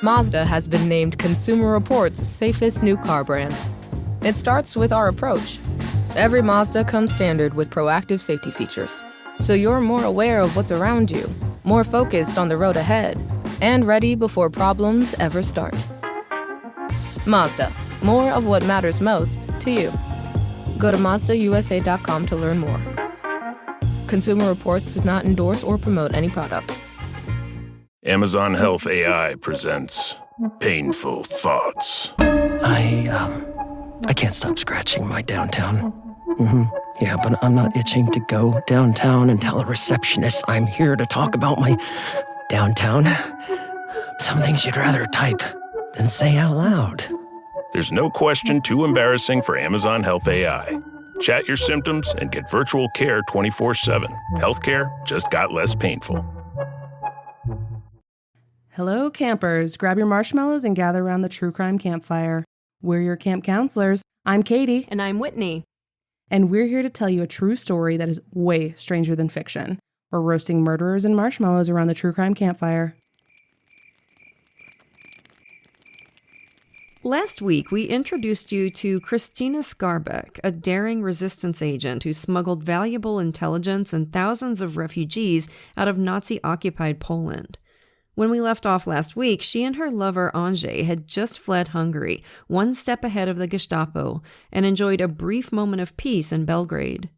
Mazda has been named Consumer Reports' safest new car brand. It starts with our approach. Every Mazda comes standard with proactive safety features, so you're more aware of what's around you, more focused on the road ahead, and ready before problems ever start. Mazda, more of what matters most to you. Go to MazdaUSA.com to learn more. Consumer Reports does not endorse or promote any product. Amazon Health AI presents Painful Thoughts. I can't stop scratching my downtown. Yeah, but I'm not itching to go downtown and tell a receptionist I'm here to talk about my downtown. Some things you'd rather type than say out loud. There's no question too embarrassing for Amazon Health AI. Chat your symptoms and get virtual care 24/7. Healthcare just got less painful. Hello, campers. Grab your marshmallows and gather around the True Crime Campfire. We're your camp counselors. I'm Katie. And I'm Whitney. And we're here to tell you a true story that is way stranger than fiction. We're roasting murderers and marshmallows around the True Crime Campfire. Last week, we introduced you to Krystyna Skarbek, a daring resistance agent who smuggled valuable intelligence and thousands of refugees out of Nazi-occupied Poland. When we left off last week, she and her lover Andrzej had just fled Hungary, one step ahead of the Gestapo, and enjoyed a brief moment of peace in Belgrade.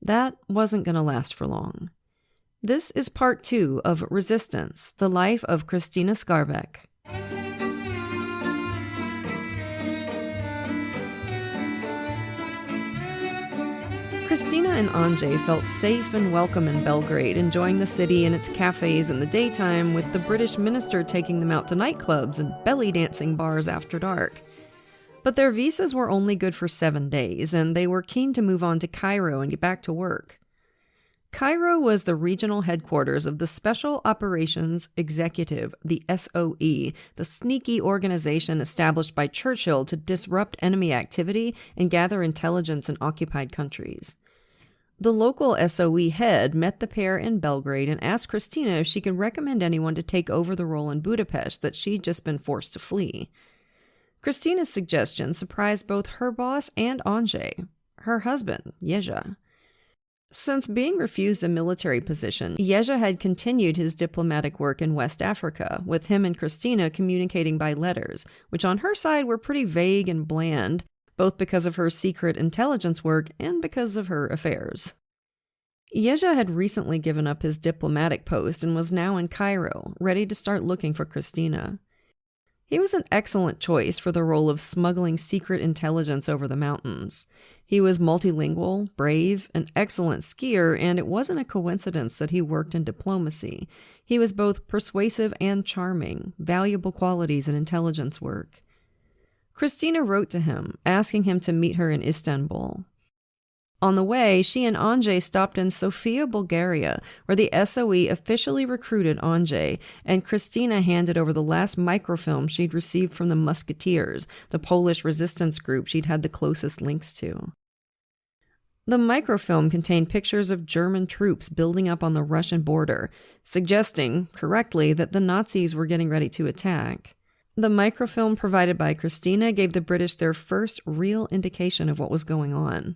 That wasn't going to last for long. This is part 2 of Resistance, the life of Krystyna Skarbek. Krystyna and Andrzej felt safe and welcome in Belgrade, enjoying the city and its cafes in the daytime, with the British minister taking them out to nightclubs and belly dancing bars after dark. But their visas were only good for 7 days, and they were keen to move on to Cairo and get back to work. Cairo was the regional headquarters of the Special Operations Executive, the SOE, the sneaky organization established by Churchill to disrupt enemy activity and gather intelligence in occupied countries. The local SOE head met the pair in Belgrade and asked Krystyna if she could recommend anyone to take over the role in Budapest that she'd just been forced to flee. Krystyna's suggestion surprised both her boss and Andrzej, her husband, Jerzy. Since being refused a military position, Jerzy had continued his diplomatic work in West Africa, with him and Krystyna communicating by letters, which on her side were pretty vague and bland, both because of her secret intelligence work and because of her affairs. Jerzy had recently given up his diplomatic post and was now in Cairo, ready to start looking for Krystyna. He was an excellent choice for the role of smuggling secret intelligence over the mountains. He was multilingual, brave, an excellent skier, and it wasn't a coincidence that he worked in diplomacy. He was both persuasive and charming, valuable qualities in intelligence work. Krystyna wrote to him, asking him to meet her in Istanbul. On the way, she and Andrzej stopped in Sofia, Bulgaria, where the SOE officially recruited Andrzej, and Krystyna handed over the last microfilm she'd received from the Musketeers, the Polish resistance group she'd had the closest links to. The microfilm contained pictures of German troops building up on the Russian border, suggesting, correctly, that the Nazis were getting ready to attack. The microfilm provided by Krystyna gave the British their first real indication of what was going on.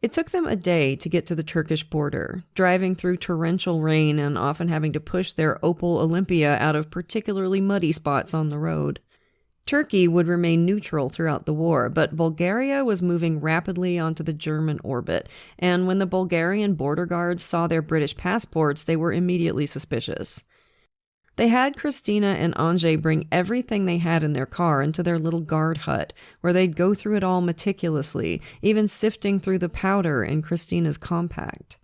It took them a day to get to the Turkish border, driving through torrential rain and often having to push their Opel Olympia out of particularly muddy spots on the road. Turkey would remain neutral throughout the war, but Bulgaria was moving rapidly onto the German orbit, and when the Bulgarian border guards saw their British passports, they were immediately suspicious. They had Krystyna and Andrzej bring everything they had in their car into their little guard hut, where they'd go through it all meticulously, even sifting through the powder in Krystyna's compact.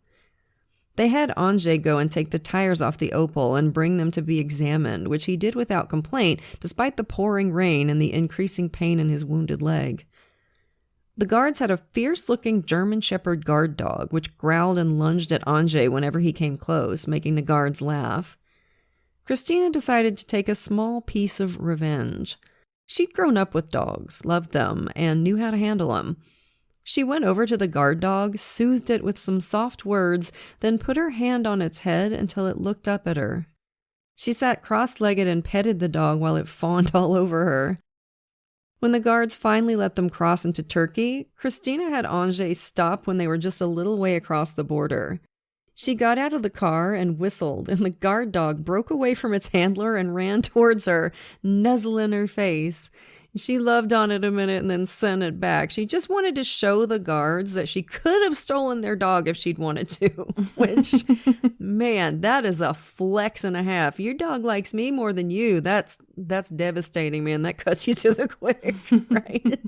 They had Andrzej go and take the tires off the Opel and bring them to be examined, which he did without complaint, despite the pouring rain and the increasing pain in his wounded leg. The guards had a fierce-looking German Shepherd guard dog, which growled and lunged at Andrzej whenever he came close, making the guards laugh. Krystyna decided to take a small piece of revenge. She'd grown up with dogs, loved them, and knew how to handle them. She went over to the guard dog, soothed it with some soft words, then put her hand on its head until it looked up at her. She sat cross-legged and petted the dog while it fawned all over her. When the guards finally let them cross into Turkey, Krystyna had Andrzej stop when they were just a little way across the border. She got out of the car and whistled, and the guard dog broke away from its handler and ran towards her, nuzzling her face. She loved on it a minute and then sent it back. She just wanted to show the guards that she could have stolen their dog if she'd wanted to, which, man, that is a flex and a half. Your dog likes me more than you. That's devastating, man. That cuts you to the quick, right?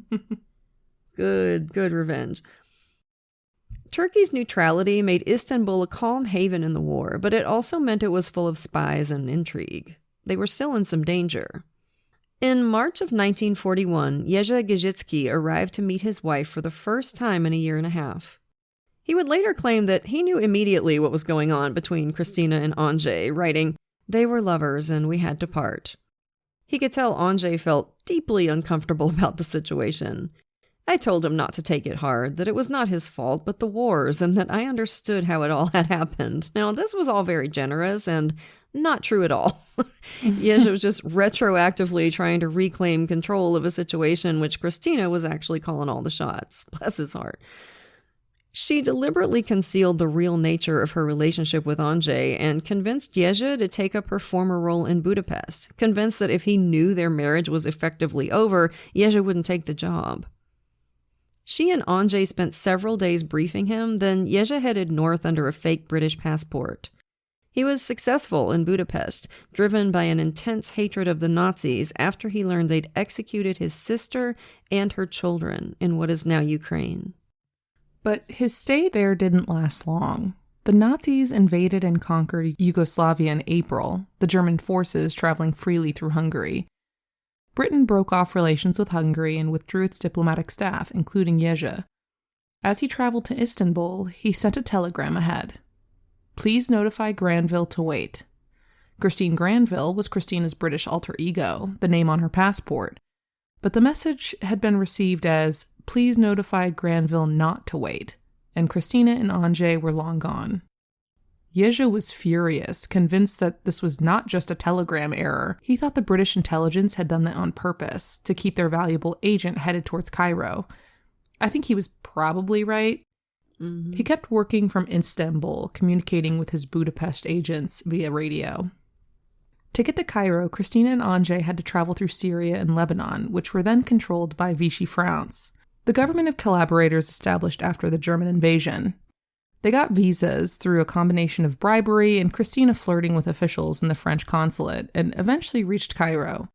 Good revenge. Turkey's neutrality made Istanbul a calm haven in the war, but it also meant it was full of spies and intrigue. They were still in some danger. In March of 1941, Jerzy Gizicki arrived to meet his wife for the first time in a year and a half. He would later claim that he knew immediately what was going on between Krystyna and Andrzej, writing, "They were lovers and we had to part." He could tell Andrzej felt deeply uncomfortable about the situation. I told him not to take it hard, that it was not his fault, but the wars, and that I understood how it all had happened. Now, this was all very generous and not true at all. Jerzy was just retroactively trying to reclaim control of a situation which Krystyna was actually calling all the shots. Bless his heart. She deliberately concealed the real nature of her relationship with Andrzej and convinced Jerzy to take up her former role in Budapest, convinced that if he knew their marriage was effectively over, Jerzy wouldn't take the job. She and Andrzej spent several days briefing him, then Jerzy headed north under a fake British passport. He was successful in Budapest, driven by an intense hatred of the Nazis after he learned they'd executed his sister and her children in what is now Ukraine. But his stay there didn't last long. The Nazis invaded and conquered Yugoslavia in April, the German forces traveling freely through Hungary. Britain broke off relations with Hungary and withdrew its diplomatic staff, including Jerzy. As he traveled to Istanbul, he sent a telegram ahead. "Please notify Granville to wait." Christine Granville was Krystyna's British alter ego, the name on her passport. But the message had been received as, "Please notify Granville not to wait," and Krystyna and Andrzej were long gone. Jerzy was furious, convinced that this was not just a telegram error. He thought the British intelligence had done that on purpose, to keep their valuable agent headed towards Cairo. I think he was probably right. He kept working from Istanbul, communicating with his Budapest agents via radio. To get to Cairo, Krystyna and Andrzej had to travel through Syria and Lebanon, which were then controlled by Vichy France, the government of collaborators established after the German invasion. They got visas through a combination of bribery and Krystyna flirting with officials in the French consulate, and eventually reached Cairo.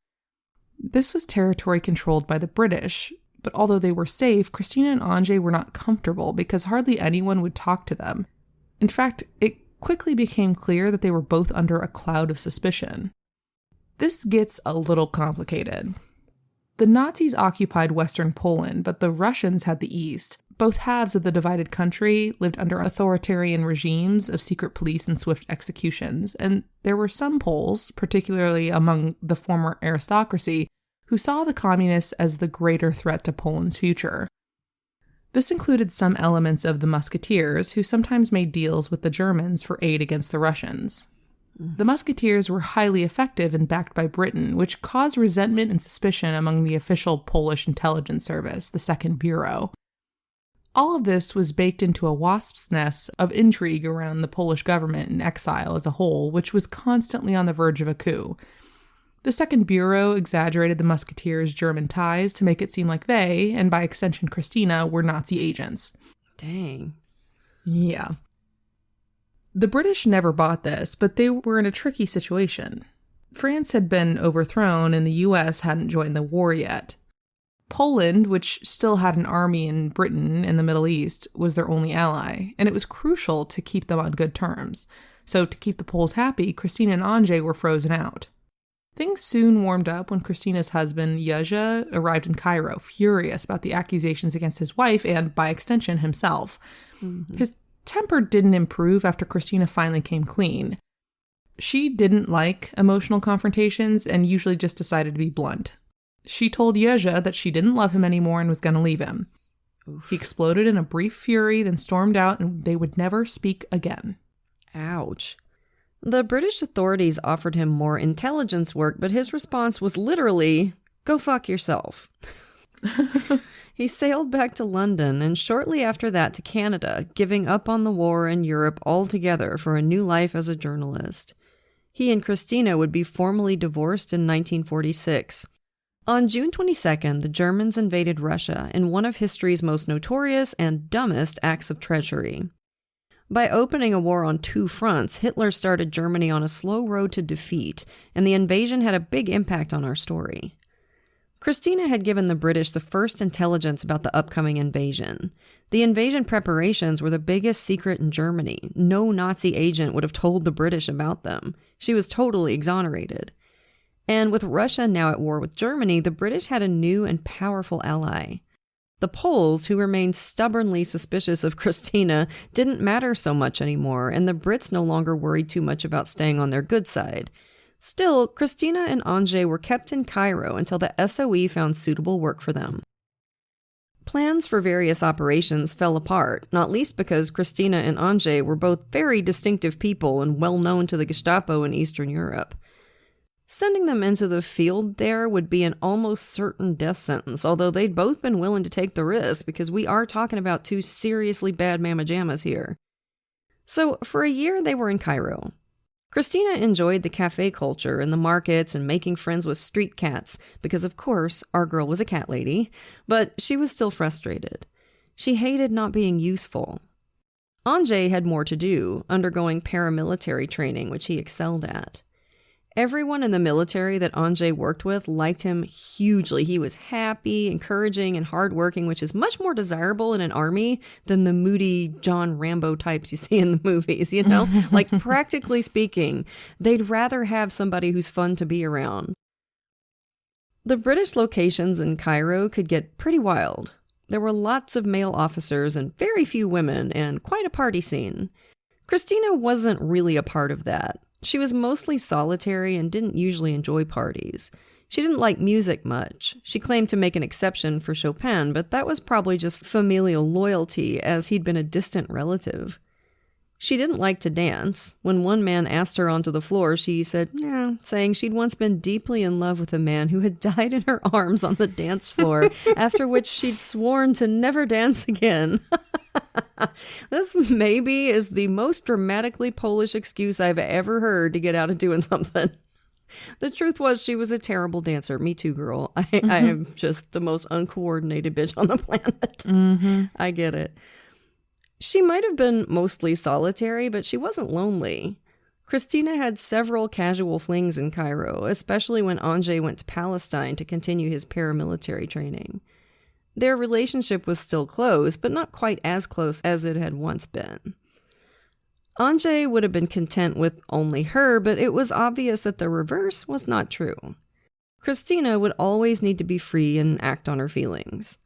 This was territory controlled by the British, but although they were safe, Krystyna and Andrzej were not comfortable because hardly anyone would talk to them. In fact, it quickly became clear that they were both under a cloud of suspicion. This gets a little complicated. The Nazis occupied Western Poland, but the Russians had the East. Both halves of the divided country lived under authoritarian regimes of secret police and swift executions, and there were some Poles, particularly among the former aristocracy, who saw the communists as the greater threat to Poland's future. This included some elements of the Musketeers, who sometimes made deals with the Germans for aid against the Russians. The Musketeers were highly effective and backed by Britain, which caused resentment and suspicion among the official Polish intelligence service, the Second Bureau. All of this was baked into a wasp's nest of intrigue around the Polish government and exile as a whole, which was constantly on the verge of a coup. The Second Bureau exaggerated the Musketeers' German ties to make it seem like they, and by extension Krystyna, were Nazi agents. Dang. Yeah. The British never bought this, but they were in a tricky situation. France had been overthrown and the US hadn't joined the war yet. Poland, which still had an army in Britain and the Middle East, was their only ally, and it was crucial to keep them on good terms. So to keep the Poles happy, Krystyna and Andrzej were frozen out. Things soon warmed up when Krystyna's husband, Jerzy, arrived in Cairo, furious about the accusations against his wife and, by extension, himself. His temper didn't improve after Krystyna finally came clean. She didn't like emotional confrontations and usually just decided to be blunt. She told Jerzy that she didn't love him anymore and was going to leave him. He exploded in a brief fury, then stormed out, and they would never speak again. Ouch. The British authorities offered him more intelligence work, but his response was literally, "Go fuck yourself." He sailed back to London and shortly after that to Canada, giving up on the war in Europe altogether for a new life as a journalist. He and Krystyna would be formally divorced in 1946. On June 22nd, the Germans invaded Russia in one of history's most notorious and dumbest acts of treachery. By opening a war on two fronts, Hitler started Germany on a slow road to defeat, and the invasion had a big impact on our story. Krystyna had given the British the first intelligence about the upcoming invasion. The invasion preparations were the biggest secret in Germany. No Nazi agent would have told the British about them. She was totally exonerated. And with Russia now at war with Germany, the British had a new and powerful ally. The Poles, who remained stubbornly suspicious of Krystyna, didn't matter so much anymore, and the Brits no longer worried too much about staying on their good side. Still, Krystyna and Andrzej were kept in Cairo until the SOE found suitable work for them. Plans for various operations fell apart, not least because Krystyna and Andrzej were both very distinctive people and well known to the Gestapo in Eastern Europe. Sending them into the field there would be an almost certain death sentence, although they'd both been willing to take the risk because we are talking about two seriously bad mamma jammas here. So for a year they were in Cairo. Krystyna enjoyed the cafe culture and the markets and making friends with street cats because, of course, our girl was a cat lady, but she was still frustrated. She hated not being useful. Andrzej had more to do, undergoing paramilitary training, which he excelled at. Everyone in the military that Andrzej worked with liked him hugely. He was happy, encouraging, and hardworking, which is much more desirable in an army than the moody John Rambo types you see in the movies, you know? Like, practically speaking, they'd rather have somebody who's fun to be around. The British locations in Cairo could get pretty wild. There were lots of male officers and very few women, and quite a party scene. Krystyna wasn't really a part of that. She was mostly solitary and didn't usually enjoy parties. She didn't like music much. She claimed to make an exception for Chopin, but that was probably just familial loyalty, as he'd been a distant relative. She didn't like to dance. When one man asked her onto the floor, she said, "Yeah," saying she'd once been deeply in love with a man who had died in her arms on the dance floor, after which she'd sworn to never dance again. This maybe is the most dramatically Polish excuse I've ever heard to get out of doing something. The truth was she was a terrible dancer. Me too, girl. I am just the most uncoordinated bitch on the planet. Mm-hmm. I get it. She might have been mostly solitary, but she wasn't lonely. Krystyna had several casual flings in Cairo, especially when Andrzej went to Palestine to continue his paramilitary training. Their relationship was still close, but not quite as close as it had once been. Andrzej would have been content with only her, but it was obvious that the reverse was not true. Krystyna would always need to be free and act on her feelings.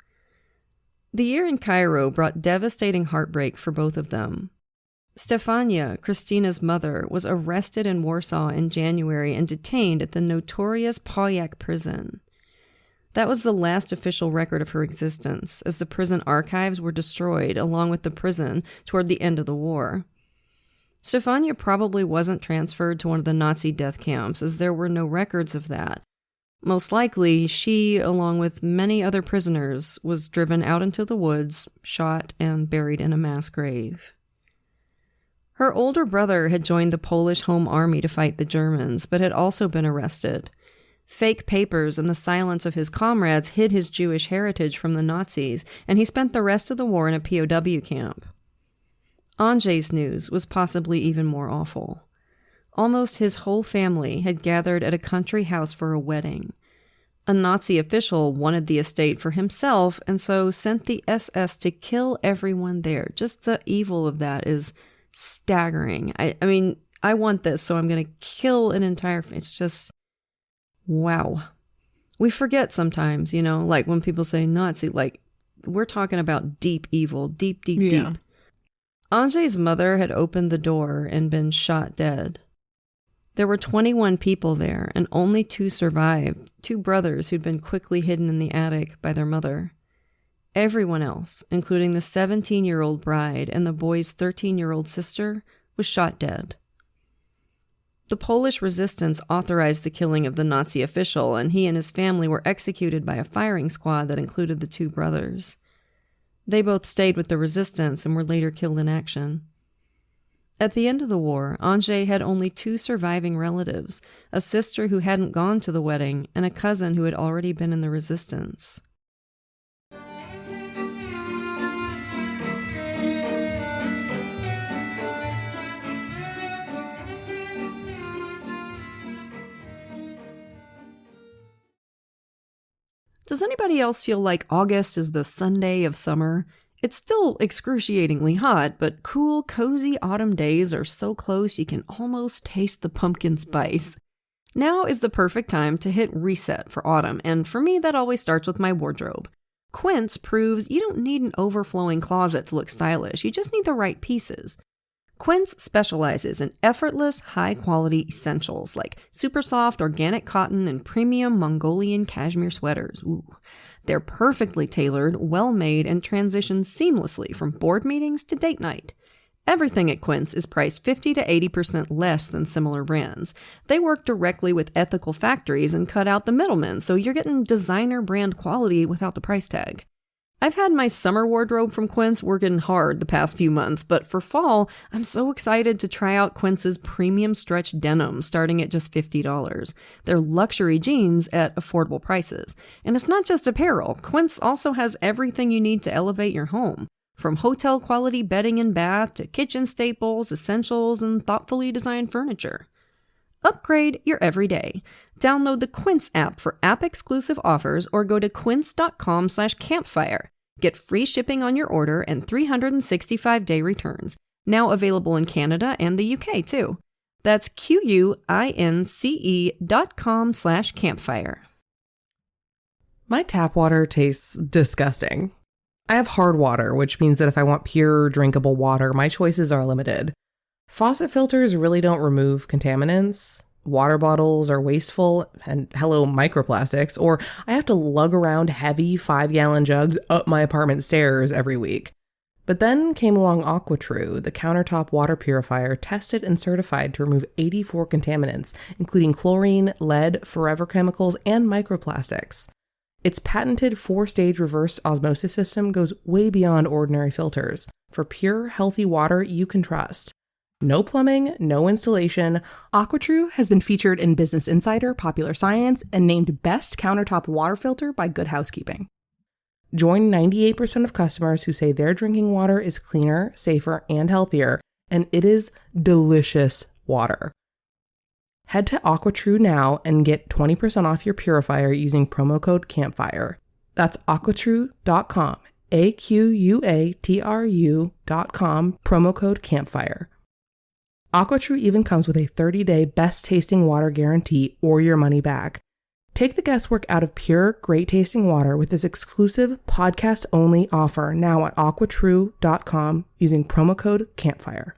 The year in Cairo brought devastating heartbreak for both of them. Stefania, Krystyna's mother, was arrested in Warsaw in January and detained at the notorious Pojak prison. That was the last official record of her existence, as the prison archives were destroyed along with the prison toward the end of the war. Stefania probably wasn't transferred to one of the Nazi death camps, as there were no records of that. Most likely, she, along with many other prisoners, was driven out into the woods, shot, and buried in a mass grave. Her older brother had joined the Polish Home Army to fight the Germans, but had also been arrested. Fake papers and the silence of his comrades hid his Jewish heritage from the Nazis, and he spent the rest of the war in a POW camp. Andrzej's news was possibly even more awful. Almost his whole family had gathered at a country house for a wedding. A Nazi official wanted the estate for himself, and so sent the SS to kill everyone there. Just the evil of that is staggering. I mean, I want this, so I'm going to kill an entire... It's just... wow. We forget sometimes, you know, like when people say Nazi, like, we're talking about deep evil, deep. Andrzej's mother had opened the door and been shot dead. There were 21 people there, and only 2 survived, 2 brothers who'd been quickly hidden in the attic by their mother. Everyone else, including the 17-year-old bride and the boy's 13-year-old sister, was shot dead. The Polish resistance authorized the killing of the Nazi official, and he and his family were executed by a firing squad that included the two brothers. They both stayed with the resistance and were later killed in action. At the end of the war, Andrzej had only 2 surviving relatives, a sister who hadn't gone to the wedding and a cousin who had already been in the resistance. Does anybody else feel like August is the Sunday of summer? It's still excruciatingly hot, but cool, cozy autumn days are so close you can almost taste the pumpkin spice. Now is the perfect time to hit reset for autumn, and for me that always starts with my wardrobe. Quince proves you don't need an overflowing closet to look stylish, you just need the right pieces. Quince specializes in effortless, high-quality essentials like super soft organic cotton and premium Mongolian cashmere sweaters. Ooh. They're perfectly tailored, well-made, and transition seamlessly from board meetings to date night. Everything at Quince is priced 50 to 80% less than similar brands. They work directly with ethical factories and cut out the middlemen, so you're getting designer brand quality without the price tag. I've had my summer wardrobe from Quince working hard the past few months, but for fall, I'm so excited to try out Quince's premium stretch denim starting at just $50. They're luxury jeans at affordable prices. And it's not just apparel. Quince also has everything you need to elevate your home, from hotel quality bedding and bath to kitchen staples, essentials, and thoughtfully designed furniture. Upgrade your everyday. Download the Quince app for app-exclusive offers or go to quince.com/campfire. Get free shipping on your order and 365-day returns. Now available in Canada and the UK too. That's QUINCE.com/campfire. My tap water tastes disgusting. I have hard water, which means that if I want pure, drinkable water, my choices are limited. Faucet filters really don't remove contaminants. Water bottles are wasteful, and hello, microplastics, or I have to lug around heavy 5-gallon jugs up my apartment stairs every week. But then came along AquaTrue, the countertop water purifier tested and certified to remove 84 contaminants, including chlorine, lead, forever chemicals, and microplastics. Its patented 4-stage reverse osmosis system goes way beyond ordinary filters for pure, healthy water you can trust. No plumbing, no installation. AquaTrue has been featured in Business Insider, Popular Science, and named Best Countertop Water Filter by Good Housekeeping. Join 98% of customers who say their drinking water is cleaner, safer, and healthier, and it is delicious water. Head to AquaTrue now and get 20% off your purifier using promo code CAMPFIRE. That's aquatrue.com, AQUATRU.com, promo code CAMPFIRE. AquaTrue even comes with a 30-day best-tasting water guarantee or your money back. Take the guesswork out of pure, great-tasting water with this exclusive podcast-only offer now at aquatrue.com using promo code CAMPFIRE.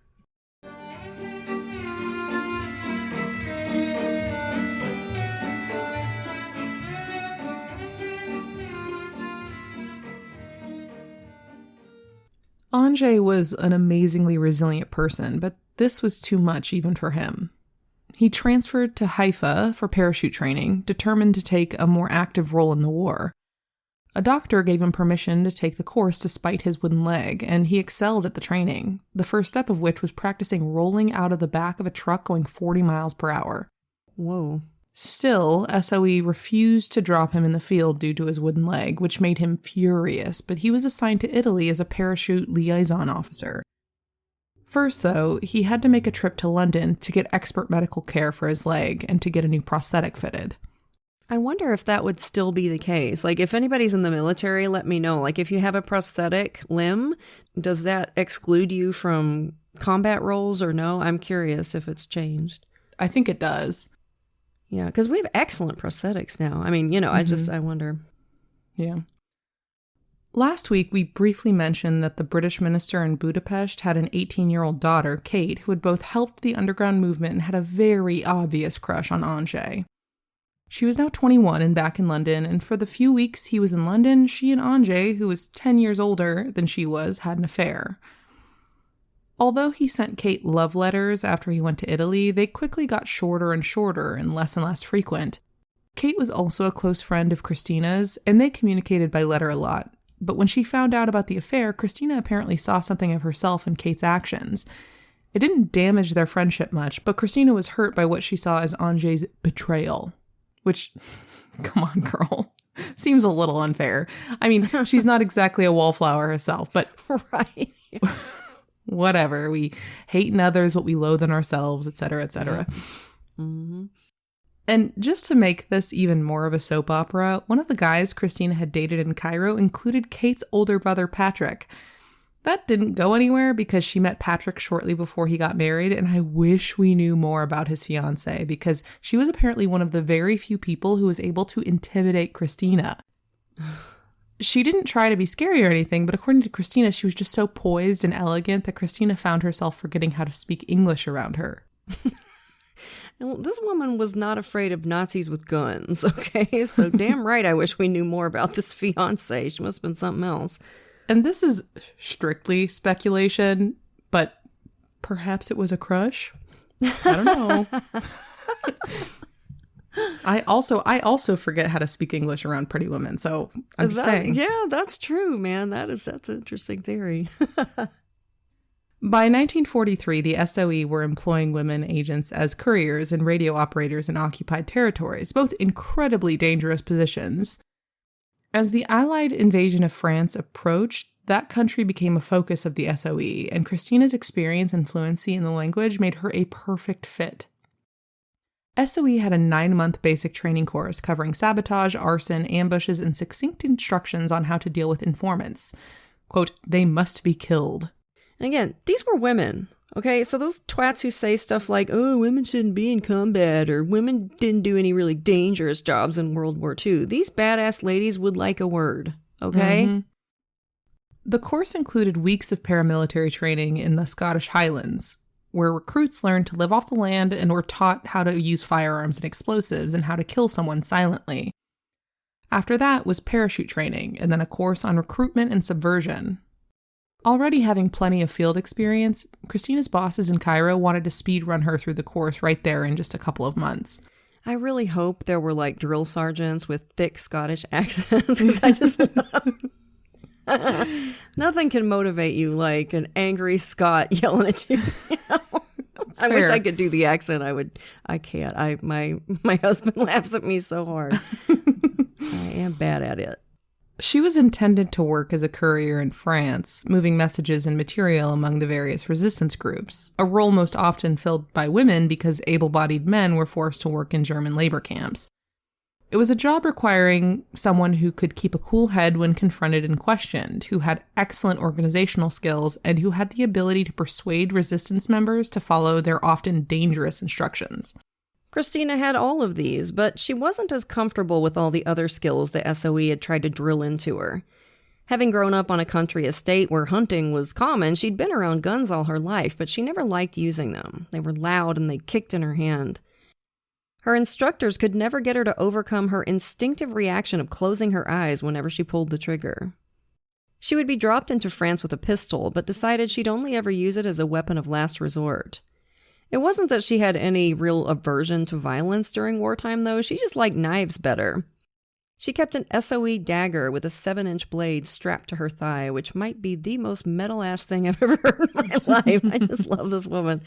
Andrzej was an amazingly resilient person, but this was too much even for him. He transferred to Haifa for parachute training, determined to take a more active role in the war. A doctor gave him permission to take the course despite his wooden leg, and he excelled at the training, the first step of which was practicing rolling out of the back of a truck going 40 miles per hour. Whoa. Still, SOE refused to drop him in the field due to his wooden leg, which made him furious, but he was assigned to Italy as a parachute liaison officer. First, though, he had to make a trip to London to get expert medical care for his leg and to get a new prosthetic fitted. I wonder if that would still be the case. Like, if anybody's in the military, let me know. Like, if you have a prosthetic limb, does that exclude you from combat roles or no? I'm curious if it's changed. I think it does. Yeah, because we have excellent prosthetics now. I mean, I wonder. Yeah. Last week, we briefly mentioned that the British minister in Budapest had an 18-year-old daughter, Kate, who had both helped the underground movement and had a very obvious crush on Andrzej. She was now 21 and back in London, and for the few weeks he was in London, she and Andrzej, who was 10 years older than she was, had an affair. Although he sent Kate love letters after he went to Italy, they quickly got shorter and shorter and less frequent. Kate was also a close friend of Krystyna's, and they communicated by letter a lot. But when she found out about the affair, Krystyna apparently saw something of herself in Kate's actions. It didn't damage their friendship much, but Krystyna was hurt by what she saw as Andrzej's betrayal. Which, come on, girl, seems a little unfair. I mean, she's not exactly a wallflower herself, but... Right. Whatever. We hate in others what we loathe in ourselves, etc., etc. Mm-hmm. And just to make this even more of a soap opera, one of the guys Krystyna had dated in Cairo included Kate's older brother, Patrick. That didn't go anywhere because she met Patrick shortly before he got married, and I wish we knew more about his fiancée because she was apparently one of the very few people who was able to intimidate Krystyna. She didn't try to be scary or anything, but according to Krystyna, she was just so poised and elegant that Krystyna found herself forgetting how to speak English around her. This woman was not afraid of Nazis with guns, okay? So damn right I wish we knew more about this fiancé. She must have been something else. And this is strictly speculation, but perhaps it was a crush? I don't know. I also forget how to speak English around pretty women, so I'm just saying. Yeah, that's true, man. That's an interesting theory. By 1943, the SOE were employing women agents as couriers and radio operators in occupied territories, both incredibly dangerous positions. As the Allied invasion of France approached, that country became a focus of the SOE, and Krystyna's experience and fluency in the language made her a perfect fit. SOE had a 9-month basic training course covering sabotage, arson, ambushes, and succinct instructions on how to deal with informants. Quote, "They must be killed." And again, these were women, okay? So those twats who say stuff like, oh, women shouldn't be in combat, or women didn't do any really dangerous jobs in World War II, these badass ladies would like a word, okay? Mm-hmm. The course included weeks of paramilitary training in the Scottish Highlands, where recruits learned to live off the land and were taught how to use firearms and explosives and how to kill someone silently. After that was parachute training, and then a course on recruitment and subversion. Already having plenty of field experience, Krystyna's bosses in Cairo wanted to speed run her through the course right there in just a couple of months. I really hope there were like drill sergeants with thick Scottish accents, because I just love... Nothing can motivate you like an angry Scot yelling at you. I wish I could do the accent. I can't. My husband laughs at me so hard. I am bad at it. She was intended to work as a courier in France, moving messages and material among the various resistance groups, a role most often filled by women because able-bodied men were forced to work in German labor camps. It was a job requiring someone who could keep a cool head when confronted and questioned, who had excellent organizational skills, and who had the ability to persuade resistance members to follow their often dangerous instructions. Krystyna had all of these, but she wasn't as comfortable with all the other skills the SOE had tried to drill into her. Having grown up on a country estate where hunting was common, she'd been around guns all her life, but she never liked using them. They were loud and they kicked in her hand. Her instructors could never get her to overcome her instinctive reaction of closing her eyes whenever she pulled the trigger. She would be dropped into France with a pistol, but decided she'd only ever use it as a weapon of last resort. It wasn't that she had any real aversion to violence during wartime, though. She just liked knives better. She kept an SOE dagger with a 7-inch blade strapped to her thigh, which might be the most metal-ass thing I've ever heard in my life. I just love this woman.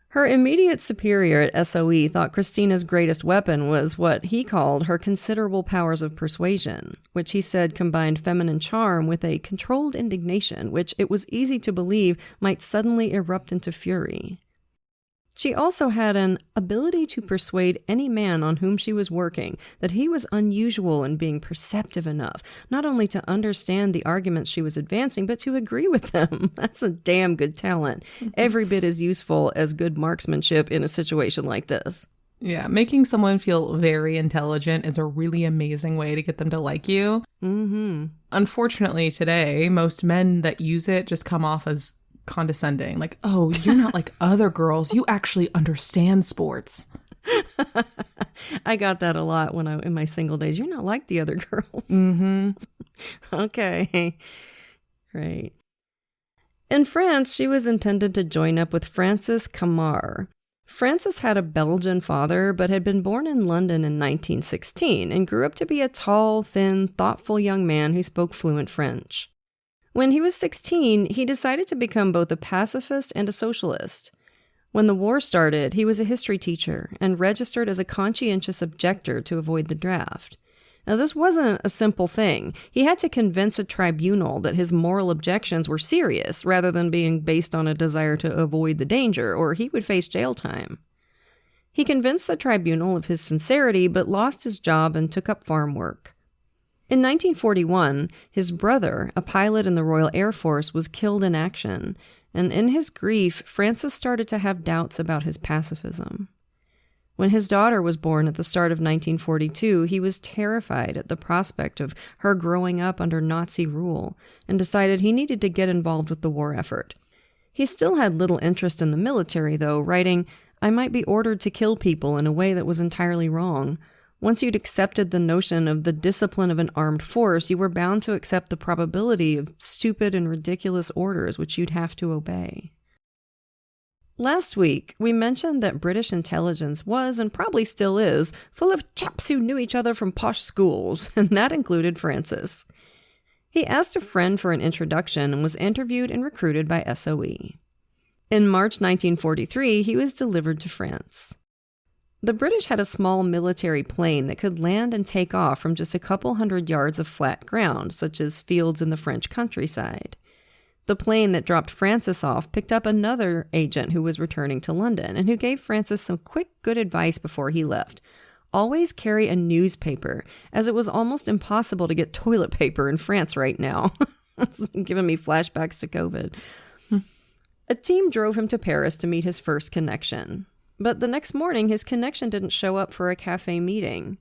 Her immediate superior at SOE thought Krystyna's greatest weapon was what he called her considerable powers of persuasion, which he said combined feminine charm with a controlled indignation, which it was easy to believe might suddenly erupt into fury. She also had an ability to persuade any man on whom she was working that he was unusual in being perceptive enough, not only to understand the arguments she was advancing, but to agree with them. That's a damn good talent. Every bit as useful as good marksmanship in a situation like this. Yeah, making someone feel very intelligent is a really amazing way to get them to like you. Mm-hmm. Unfortunately, today, most men that use it just come off as condescending, like, oh, you're not like other girls, you actually understand sports. I got that a lot when in my single days. You're not like the other girls. Mm-hmm. Okay, great. In France, she was intended to join up with Francis Camar. Francis had a Belgian father, but had been born in London in 1916 and grew up to be a tall, thin, thoughtful young man who spoke fluent French. When he was 16, he decided to become both a pacifist and a socialist. When the war started, he was a history teacher and registered as a conscientious objector to avoid the draft. Now, this wasn't a simple thing. He had to convince a tribunal that his moral objections were serious rather than being based on a desire to avoid the danger, or he would face jail time. He convinced the tribunal of his sincerity, but lost his job and took up farm work. In 1941, his brother, a pilot in the Royal Air Force, was killed in action, and in his grief, Francis started to have doubts about his pacifism. When his daughter was born at the start of 1942, he was terrified at the prospect of her growing up under Nazi rule and decided he needed to get involved with the war effort. He still had little interest in the military, though, writing, "I might be ordered to kill people in a way that was entirely wrong. Once you'd accepted the notion of the discipline of an armed force, you were bound to accept the probability of stupid and ridiculous orders which you'd have to obey." Last week, we mentioned that British intelligence was, and probably still is, full of chaps who knew each other from posh schools, and that included Francis. He asked a friend for an introduction and was interviewed and recruited by SOE. In March 1943, he was delivered to France. The British had a small military plane that could land and take off from just a couple hundred yards of flat ground, such as fields in the French countryside. The plane that dropped Francis off picked up another agent who was returning to London and who gave Francis some quick, good advice before he left. Always carry a newspaper, as it was almost impossible to get toilet paper in France right now. It's giving me flashbacks to COVID. A team drove him to Paris to meet his first connection. But the next morning, his connection didn't show up for a cafe meeting.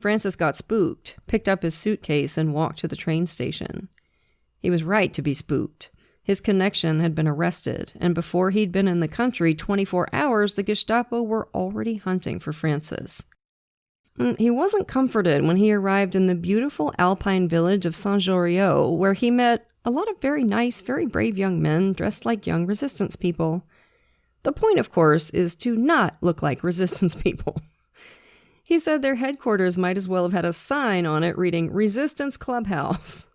Francis got spooked, picked up his suitcase, and walked to the train station. He was right to be spooked. His connection had been arrested, and before he'd been in the country 24 hours, the Gestapo were already hunting for Francis. He wasn't comforted when he arrived in the beautiful alpine village of Saint-Joriot, where he met a lot of very nice, very brave young men dressed like young resistance people. The point, of course, is to not look like resistance people. He said their headquarters might as well have had a sign on it reading Resistance Clubhouse.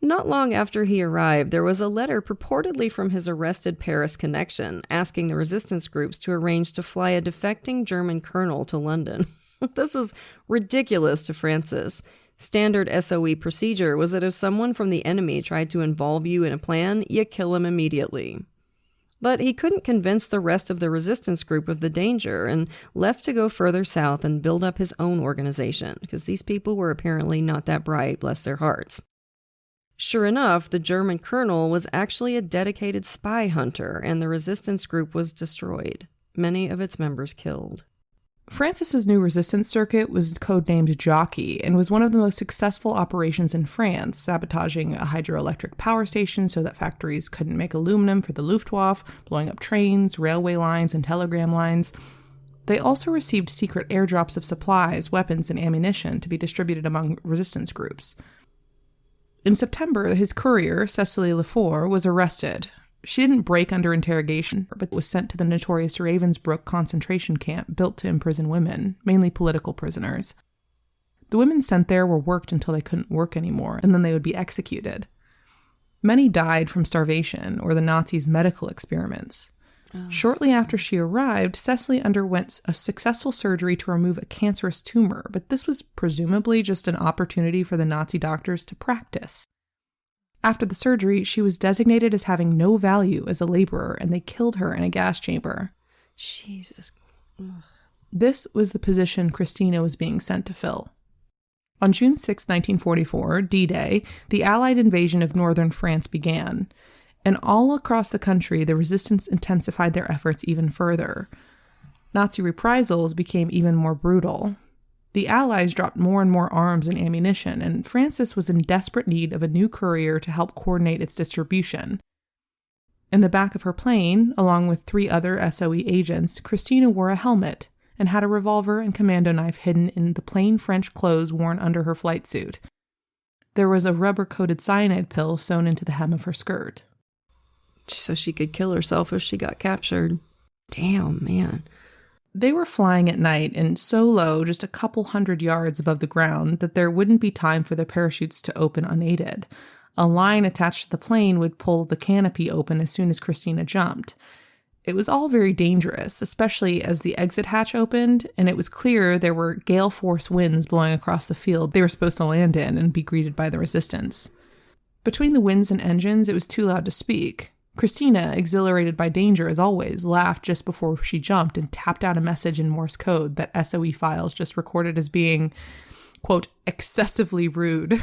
Not long after he arrived, there was a letter purportedly from his arrested Paris connection asking the resistance groups to arrange to fly a defecting German colonel to London. This is ridiculous to Francis. Standard SOE procedure was that if someone from the enemy tried to involve you in a plan, you kill him immediately. But he couldn't convince the rest of the resistance group of the danger and left to go further south and build up his own organization, because these people were apparently not that bright, bless their hearts. Sure enough, the German colonel was actually a dedicated spy hunter, and the resistance group was destroyed. Many of its members killed. Francis's new resistance circuit was codenamed Jockey and was one of the most successful operations in France, sabotaging a hydroelectric power station so that factories couldn't make aluminum for the Luftwaffe, blowing up trains, railway lines, and telegram lines. They also received secret airdrops of supplies, weapons, and ammunition to be distributed among resistance groups. In September, his courier, Cecily Lefort, was arrested. She didn't break under interrogation, but was sent to the notorious Ravensbrück concentration camp built to imprison women, mainly political prisoners. The women sent there were worked until they couldn't work anymore, and then they would be executed. Many died from starvation or the Nazis' medical experiments. Shortly after she arrived, Cecily underwent a successful surgery to remove a cancerous tumor, but this was presumably just an opportunity for the Nazi doctors to practice. After the surgery, she was designated as having no value as a laborer, and they killed her in a gas chamber. Jesus. Ugh. This was the position Krystyna was being sent to fill. On June 6, 1944, D-Day, the Allied invasion of northern France began. And all across the country, the resistance intensified their efforts even further. Nazi reprisals became even more brutal. The Allies dropped more and more arms and ammunition, and Francis was in desperate need of a new courier to help coordinate its distribution. In the back of her plane, along with 3 other SOE agents, Krystyna wore a helmet and had a revolver and commando knife hidden in the plain French clothes worn under her flight suit. There was a rubber-coated cyanide pill sewn into the hem of her skirt. so she could kill herself if she got captured. Damn, man. They were flying at night and so low, just a couple 100 yards above the ground, that there wouldn't be time for their parachutes to open unaided. A line attached to the plane would pull the canopy open as soon as Krystyna jumped. It was all very dangerous, especially as the exit hatch opened, and it was clear there were gale force winds blowing across the field they were supposed to land in and be greeted by the resistance. Between the winds and engines, it was too loud to speak. Krystyna, exhilarated by danger as always, laughed just before she jumped and tapped out a message in Morse code that SOE files just recorded as being, quote, excessively rude.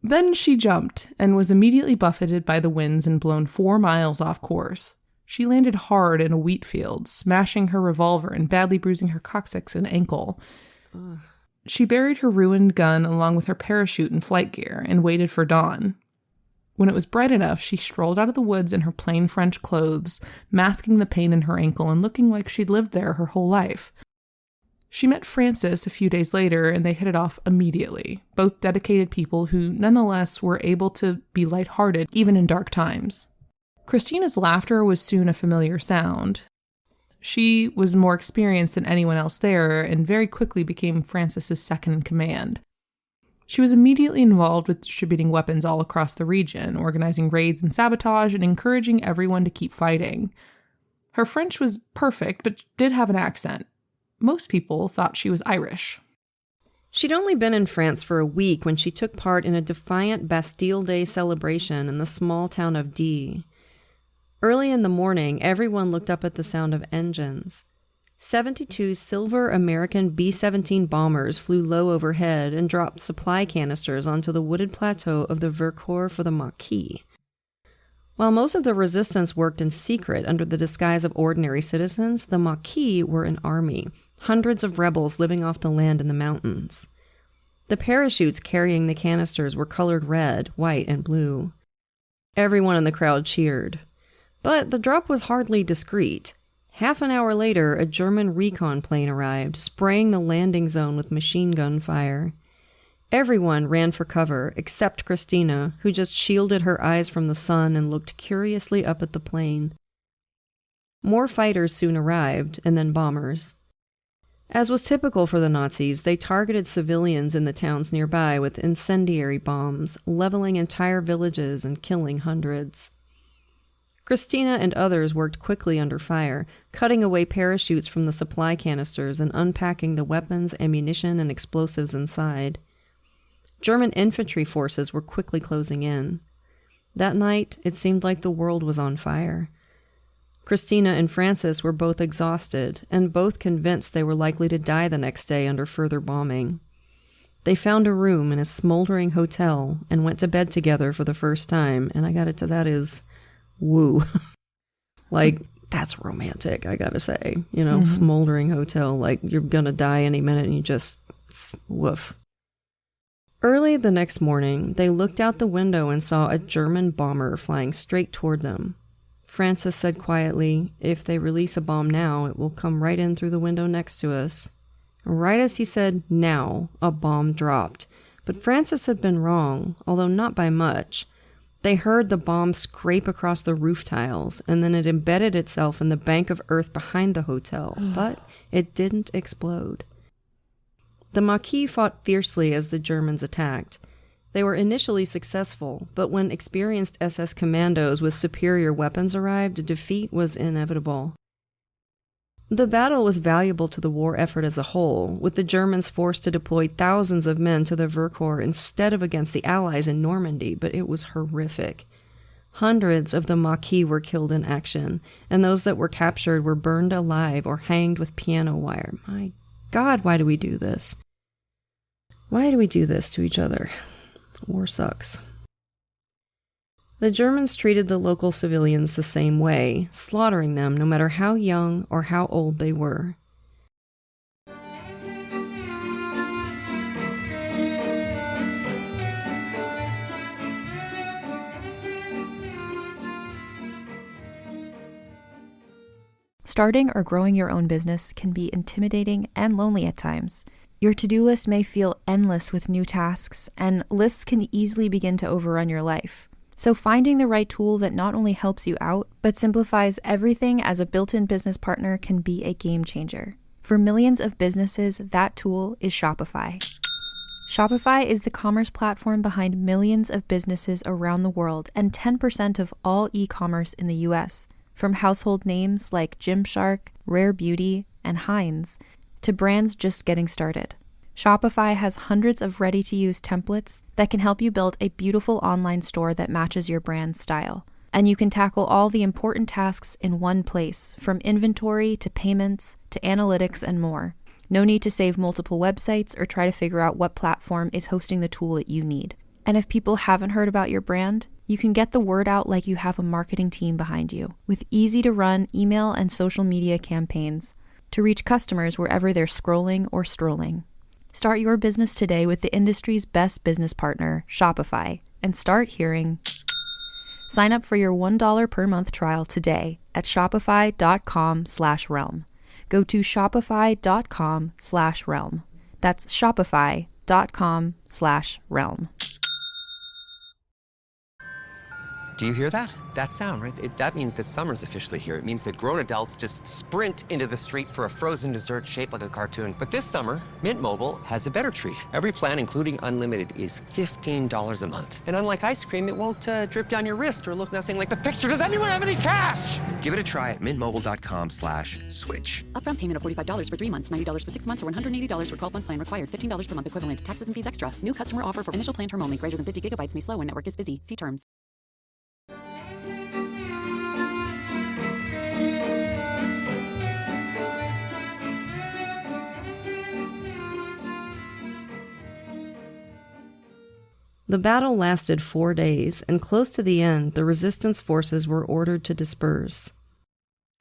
Then she jumped and was immediately buffeted by the winds and blown 4 miles off course. She landed hard in a wheat field, smashing her revolver and badly bruising her coccyx and ankle. Ugh. She buried her ruined gun along with her parachute and flight gear and waited for dawn. When it was bright enough, she strolled out of the woods in her plain French clothes, masking the pain in her ankle and looking like she'd lived there her whole life. She met Francis a few days later, and they hit it off immediately, both dedicated people who nonetheless were able to be lighthearted even in dark times. Krystyna's laughter was soon a familiar sound. She was more experienced than anyone else there and very quickly became Francis's second in command. She was immediately involved with distributing weapons all across the region, organizing raids and sabotage, and encouraging everyone to keep fighting. Her French was perfect, but did have an accent. Most people thought she was Irish. She'd only been in France for a week when she took part in a defiant Bastille Day celebration in the small town of D. Early in the morning, everyone looked up at the sound of engines. 72 silver American B-17 bombers flew low overhead and dropped supply canisters onto the wooded plateau of the Vercors for the Maquis. While most of the resistance worked in secret under the disguise of ordinary citizens, the Maquis were an army, hundreds of rebels living off the land in the mountains. The parachutes carrying the canisters were colored red, white, and blue. Everyone in the crowd cheered. But the drop was hardly discreet. Half an hour later, a German recon plane arrived, spraying the landing zone with machine gun fire. Everyone ran for cover, except Krystyna, who just shielded her eyes from the sun and looked curiously up at the plane. More fighters soon arrived, and then bombers. As was typical for the Nazis, they targeted civilians in the towns nearby with incendiary bombs, leveling entire villages and killing hundreds. Krystyna and others worked quickly under fire, cutting away parachutes from the supply canisters and unpacking the weapons, ammunition, and explosives inside. German infantry forces were quickly closing in. That night, it seemed like the world was on fire. Krystyna and Francis were both exhausted, and both convinced they were likely to die the next day under further bombing. They found a room in a smoldering hotel and went to bed together for the first time, and I gotta tell that is woo. Like, that's romantic, I gotta say. You know, smoldering hotel, like you're gonna die any minute and you just woof. Early the next morning, they looked out the window and saw a German bomber flying straight toward them. Francis said quietly, "If they release a bomb now, it will come right in through the window next to us." Right as he said now, a bomb dropped. But Francis had been wrong, although not by much. They heard the bomb scrape across the roof tiles, and then it embedded itself in the bank of earth behind the hotel, but it didn't explode. The Maquis fought fiercely as the Germans attacked. They were initially successful, but when experienced SS commandos with superior weapons arrived, defeat was inevitable. The battle was valuable to the war effort as a whole, with the Germans forced to deploy thousands of men to the Vercors instead of against the Allies in Normandy, but it was horrific. Hundreds of the Maquis were killed in action, and those that were captured were burned alive or hanged with piano wire. My God, why do we do this? Why do we do this to each other? War sucks. The Germans treated the local civilians the same way, slaughtering them no matter how young or how old they were. Starting or growing your own business can be intimidating and lonely at times. Your to-do list may feel endless with new tasks, and lists can easily begin to overrun your life. So finding the right tool that not only helps you out, but simplifies everything as a built-in business partner can be a game changer. For millions of businesses, that tool is Shopify. Shopify is the commerce platform behind millions of businesses around the world and 10% of all e-commerce in the US. From household names like Gymshark, Rare Beauty, and Heinz, to brands just getting started. Shopify has hundreds of ready-to-use templates that can help you build a beautiful online store that matches your brand's style. And you can tackle all the important tasks in one place, from inventory to payments to analytics and more. No need to save multiple websites or try to figure out what platform is hosting the tool that you need. And if people haven't heard about your brand, you can get the word out like you have a marketing team behind you, with easy-to-run email and social media campaigns to reach customers wherever they're scrolling or strolling. Start your business today with the industry's best business partner, Shopify, and start hearing. Sign up for your $1 per month trial today at shopify.com/realm. Go to shopify.com/realm. That's shopify.com/realm. Do you hear that? That sound, right? That means that summer's officially here. It means that grown adults just sprint into the street for a frozen dessert shaped like a cartoon. But this summer, Mint Mobile has a better treat. Every plan, including unlimited, is $15 a month. And unlike ice cream, it won't drip down your wrist or look nothing like the picture. Does anyone have any cash? Give it a try at mintmobile.com/switch. Upfront payment of $45 for 3 months, $90 for 6 months, or $180 for 12-month plan required. $15 per month equivalent. Taxes and fees extra. New customer offer for initial plan term only. Greater than 50 gigabytes may slow when network is busy. See terms. The battle lasted 4 days, and close to the end, the resistance forces were ordered to disperse.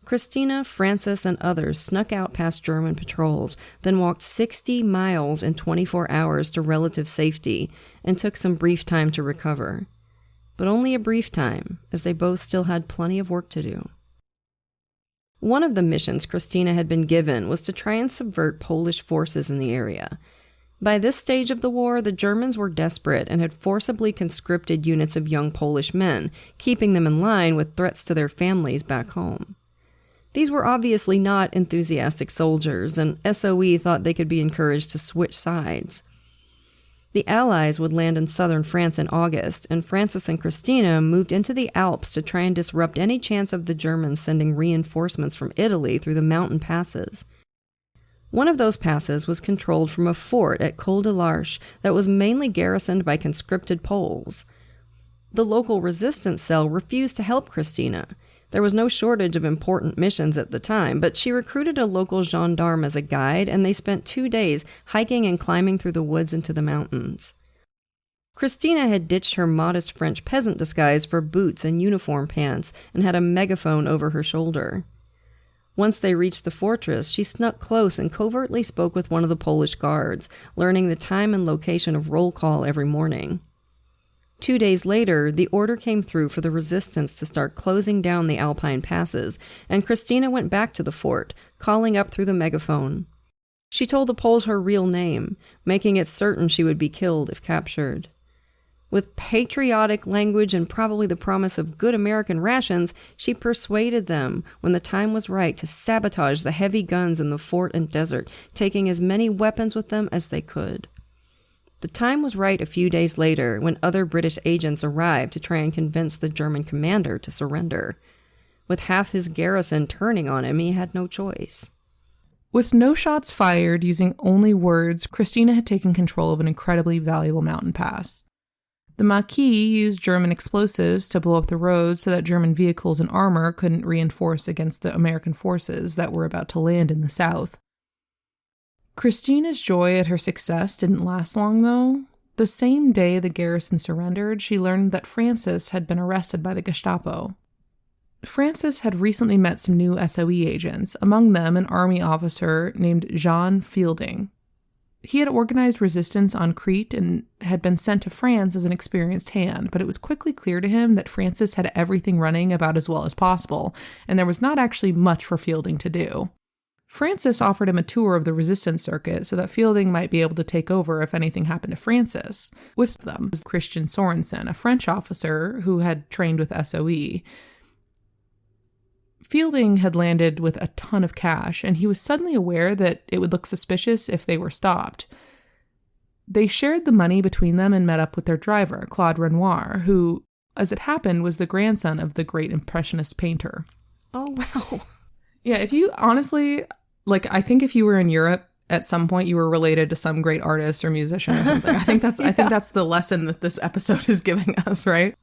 Krystyna, Francis, and others snuck out past German patrols, then walked 60 miles in 24 hours to relative safety, and took some brief time to recover. But only a brief time, as they both still had plenty of work to do. One of the missions Krystyna had been given was to try and subvert Polish forces in the area. By this stage of the war, the Germans were desperate and had forcibly conscripted units of young Polish men, keeping them in line with threats to their families back home. These were obviously not enthusiastic soldiers, and SOE thought they could be encouraged to switch sides. The Allies would land in southern France in August, and Francis and Krystyna moved into the Alps to try and disrupt any chance of the Germans sending reinforcements from Italy through the mountain passes. One of those passes was controlled from a fort at Col de l'Arche that was mainly garrisoned by conscripted Poles. The local resistance cell refused to help Krystyna. There was no shortage of important missions at the time, but she recruited a local gendarme as a guide, and they spent 2 days hiking and climbing through the woods into the mountains. Krystyna had ditched her modest French peasant disguise for boots and uniform pants and had a megaphone over her shoulder. Once they reached the fortress, she snuck close and covertly spoke with one of the Polish guards, learning the time and location of roll call every morning. 2 days later, the order came through for the resistance to start closing down the Alpine passes, and Krystyna went back to the fort, calling up through the megaphone. She told the Poles her real name, making it certain she would be killed if captured. With patriotic language and probably the promise of good American rations, she persuaded them, when the time was right, to sabotage the heavy guns in the fort and desert, taking as many weapons with them as they could. The time was right a few days later when other British agents arrived to try and convince the German commander to surrender. With half his garrison turning on him, he had no choice. With no shots fired, using only words, Krystyna had taken control of an incredibly valuable mountain pass. The Maquis used German explosives to blow up the roads so that German vehicles and armor couldn't reinforce against the American forces that were about to land in the south. Krystyna's joy at her success didn't last long, though. The same day the garrison surrendered, she learned that Francis had been arrested by the Gestapo. Francis had recently met some new SOE agents, among them an army officer named Jean Fielding. He had organized resistance on Crete and had been sent to France as an experienced hand, but it was quickly clear to him that Francis had everything running about as well as possible, and there was not actually much for Fielding to do. Francis offered him a tour of the resistance circuit so that Fielding might be able to take over if anything happened to Francis. With them was Christian Sorensen, a French officer who had trained with SOE. Fielding had landed with a ton of cash, and he was suddenly aware that it would look suspicious if they were stopped. They shared the money between them and met up with their driver, Claude Renoir, who, as it happened, was the grandson of the great Impressionist painter. Oh, wow. Yeah, if you honestly, I think if you were in Europe at some point, you were related to some great artist or musician or something. I think that's the lesson that this episode is giving us, right?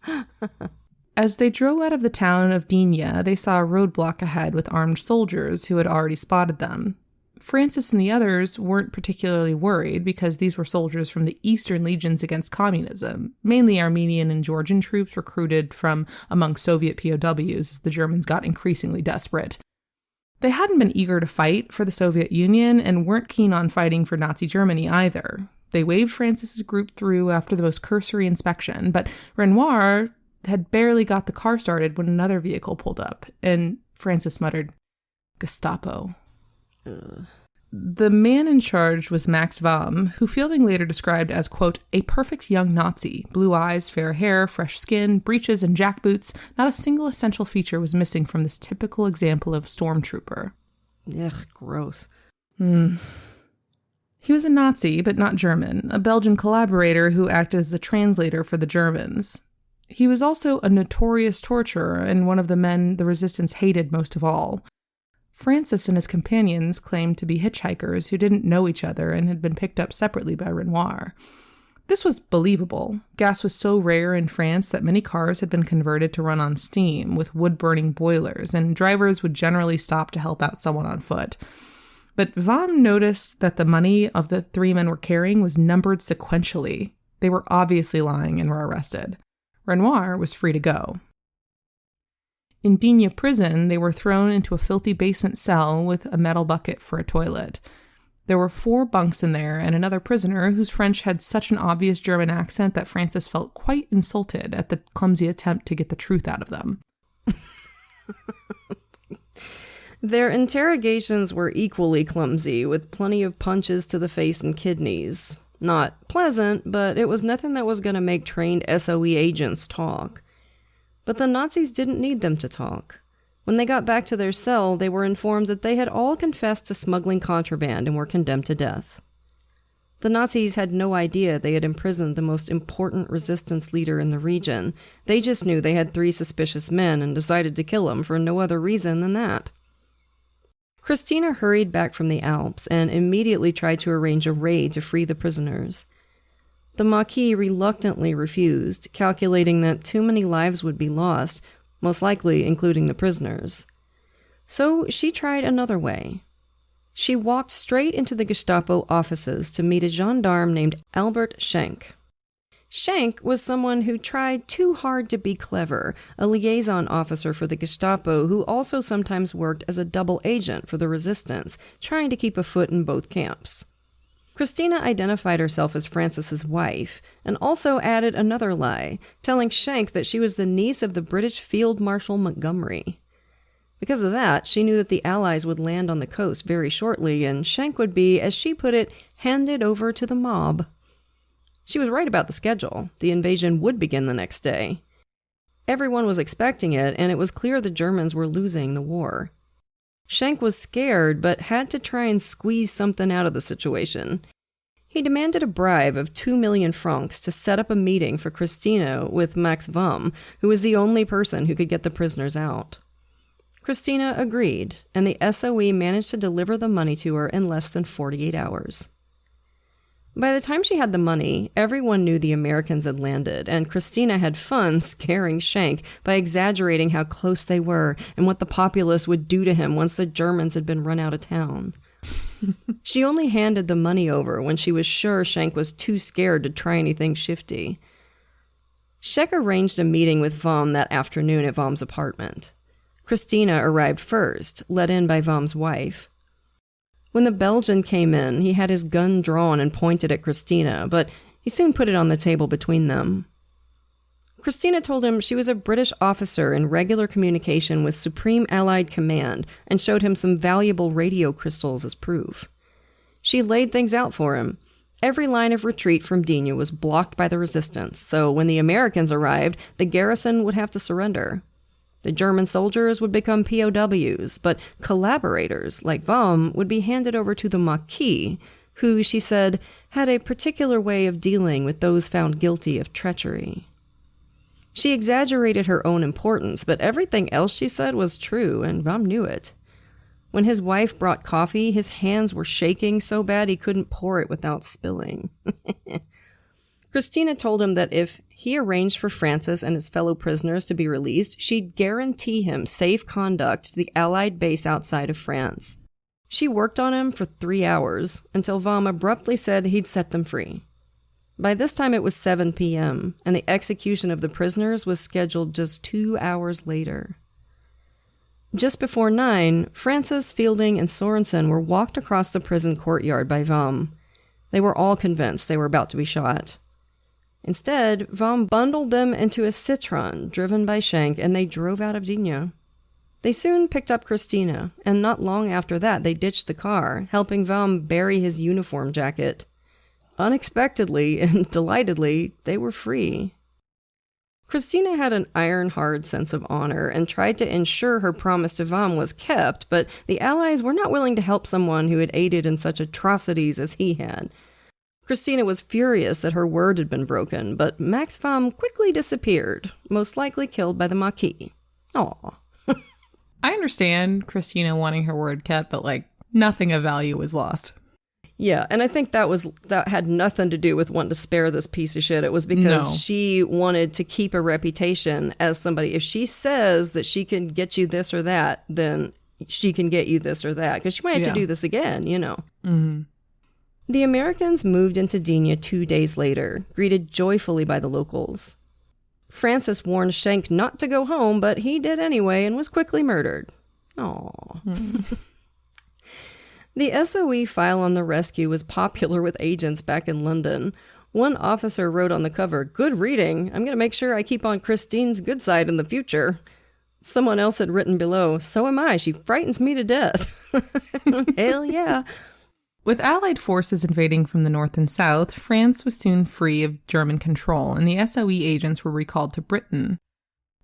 As they drove out of the town of Digne, they saw a roadblock ahead with armed soldiers who had already spotted them. Francis and the others weren't particularly worried because these were soldiers from the Eastern Legions Against Communism, mainly Armenian and Georgian troops recruited from among Soviet POWs as the Germans got increasingly desperate. They hadn't been eager to fight for the Soviet Union and weren't keen on fighting for Nazi Germany either. They waved Francis's group through after the most cursory inspection, but Renoir had barely got the car started when another vehicle pulled up, and Francis muttered, "Gestapo." The man in charge was Max Vam, who Fielding later described as, quote, "a perfect young Nazi, blue eyes, fair hair, fresh skin, breeches and jackboots. Not a single essential feature was missing from this typical example of stormtrooper." Ugh, gross. He was a Nazi, but not German, a Belgian collaborator who acted as a translator for the Germans. He was also a notorious torturer and one of the men the resistance hated most of all. Francis and his companions claimed to be hitchhikers who didn't know each other and had been picked up separately by Renoir. This was believable. Gas was so rare in France that many cars had been converted to run on steam with wood-burning boilers, and drivers would generally stop to help out someone on foot. But Vam noticed that the money of the three men were carrying was numbered sequentially. They were obviously lying and were arrested. Renoir was free to go. In Digne prison, they were thrown into a filthy basement cell with a metal bucket for a toilet. There were 4 bunks in there and another prisoner whose French had such an obvious German accent that Francis felt quite insulted at the clumsy attempt to get the truth out of them. Their interrogations were equally clumsy, with plenty of punches to the face and kidneys. Not pleasant, but it was nothing that was going to make trained SOE agents talk. But the Nazis didn't need them to talk. When they got back to their cell, they were informed that they had all confessed to smuggling contraband and were condemned to death. The Nazis had no idea they had imprisoned the most important resistance leader in the region. They just knew they had 3 suspicious men and decided to kill them for no other reason than that. Krystyna hurried back from the Alps and immediately tried to arrange a raid to free the prisoners. The Marquis reluctantly refused, calculating that too many lives would be lost, most likely including the prisoners. So she tried another way. She walked straight into the Gestapo offices to meet a gendarme named Albert Schenk. Schenk was someone who tried too hard to be clever, a liaison officer for the Gestapo who also sometimes worked as a double agent for the resistance, trying to keep a foot in both camps. Krystyna identified herself as Francis's wife, and also added another lie, telling Schenk that she was the niece of the British Field Marshal Montgomery. Because of that, she knew that the Allies would land on the coast very shortly, and Schenk would be, as she put it, handed over to the mob. She was right about the schedule. The invasion would begin the next day. Everyone was expecting it, and it was clear the Germans were losing the war. Schenk was scared, but had to try and squeeze something out of the situation. He demanded a bribe of 2 million francs to set up a meeting for Krystyna with Max Vam, who was the only person who could get the prisoners out. Krystyna agreed, and the SOE managed to deliver the money to her in less than 48 hours. By the time she had the money, everyone knew the Americans had landed, and Krystyna had fun scaring Schenk by exaggerating how close they were and what the populace would do to him once the Germans had been run out of town. She only handed the money over when she was sure Schenk was too scared to try anything shifty. Schenk arranged a meeting with Vam that afternoon at Vam's apartment. Krystyna arrived first, let in by Vam's wife. When the Belgian came in, he had his gun drawn and pointed at Krystyna, but he soon put it on the table between them. Krystyna told him she was a British officer in regular communication with Supreme Allied Command and showed him some valuable radio crystals as proof. She laid things out for him. Every line of retreat from Dynia was blocked by the resistance, so when the Americans arrived, the garrison would have to surrender. The German soldiers would become POWs, but collaborators, like Vam, would be handed over to the Maquis, who, she said, had a particular way of dealing with those found guilty of treachery. She exaggerated her own importance, but everything else she said was true, and Vam knew it. When his wife brought coffee, his hands were shaking so bad he couldn't pour it without spilling. Krystyna told him that if he arranged for Francis and his fellow prisoners to be released, she'd guarantee him safe conduct to the Allied base outside of France. She worked on him for 3 hours, until Vam abruptly said he'd set them free. By this time it was 7 p.m., and the execution of the prisoners was scheduled just 2 hours later. Just before 9, Francis, Fielding, and Sorensen were walked across the prison courtyard by Vam. They were all convinced they were about to be shot. Instead, Vam bundled them into a Citroën driven by Schenk, and they drove out of Dynia. They soon picked up Krystyna, and not long after that they ditched the car, helping Vam bury his uniform jacket. Unexpectedly and delightedly, they were free. Krystyna had an iron-hard sense of honor and tried to ensure her promise to Vam was kept, but the Allies were not willing to help someone who had aided in such atrocities as he had. Krystyna was furious that her word had been broken, but Max Vam quickly disappeared, most likely killed by the Maquis. Aw. I understand Krystyna wanting her word kept, but, nothing of value was lost. Yeah, and I think that had nothing to do with wanting to spare this piece of shit. It was because she wanted to keep a reputation as somebody. If she says that she can get you this or that, then she can get you this or that. Because she might have to do this again, Mm-hmm. The Americans moved into Dynia 2 days later, greeted joyfully by the locals. Francis warned Schenk not to go home, but he did anyway and was quickly murdered. Aww. The SOE file on the rescue was popular with agents back in London. One officer wrote on the cover, "Good reading. I'm going to make sure I keep on Christine's good side in the future." Someone else had written below, "So am I. She frightens me to death." Hell yeah. With Allied forces invading from the north and south, France was soon free of German control, and the SOE agents were recalled to Britain.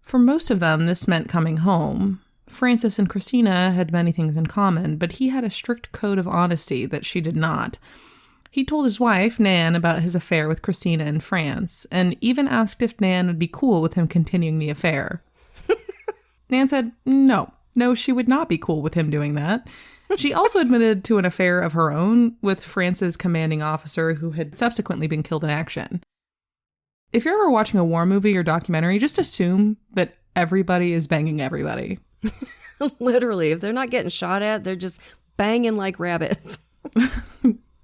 For most of them, this meant coming home. Francis and Krystyna had many things in common, but he had a strict code of honesty that she did not. He told his wife, Nan, about his affair with Krystyna in France, and even asked if Nan would be cool with him continuing the affair. Nan said no, she would not be cool with him doing that. She also admitted to an affair of her own with France's commanding officer who had subsequently been killed in action. If you're ever watching a war movie or documentary, just assume that everybody is banging everybody. Literally, if they're not getting shot at, they're just banging like rabbits.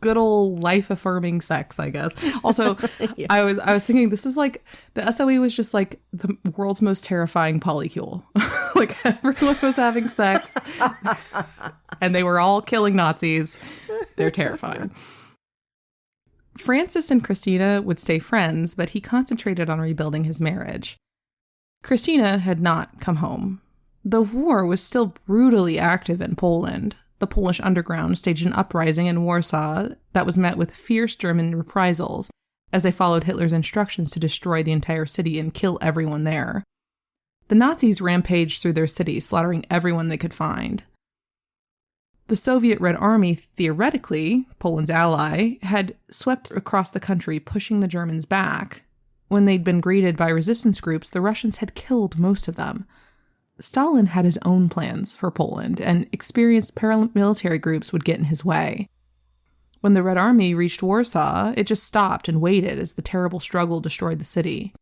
Good old life-affirming sex, I guess. Also, yeah. I was thinking this is like, the SOE was just like the world's most terrifying polycule. Everyone was having sex and they were all killing Nazis. They're terrifying. Francis and Krystyna would stay friends, but he concentrated on rebuilding his marriage. Krystyna had not come home. The war was still brutally active in Poland. The Polish underground staged an uprising in Warsaw that was met with fierce German reprisals as they followed Hitler's instructions to destroy the entire city and kill everyone there. The Nazis rampaged through their city, slaughtering everyone they could find. The Soviet Red Army, theoretically, Poland's ally, had swept across the country, pushing the Germans back. When they'd been greeted by resistance groups, the Russians had killed most of them. Stalin had his own plans for Poland, and experienced paramilitary groups would get in his way. When the Red Army reached Warsaw, it just stopped and waited as the terrible struggle destroyed the city.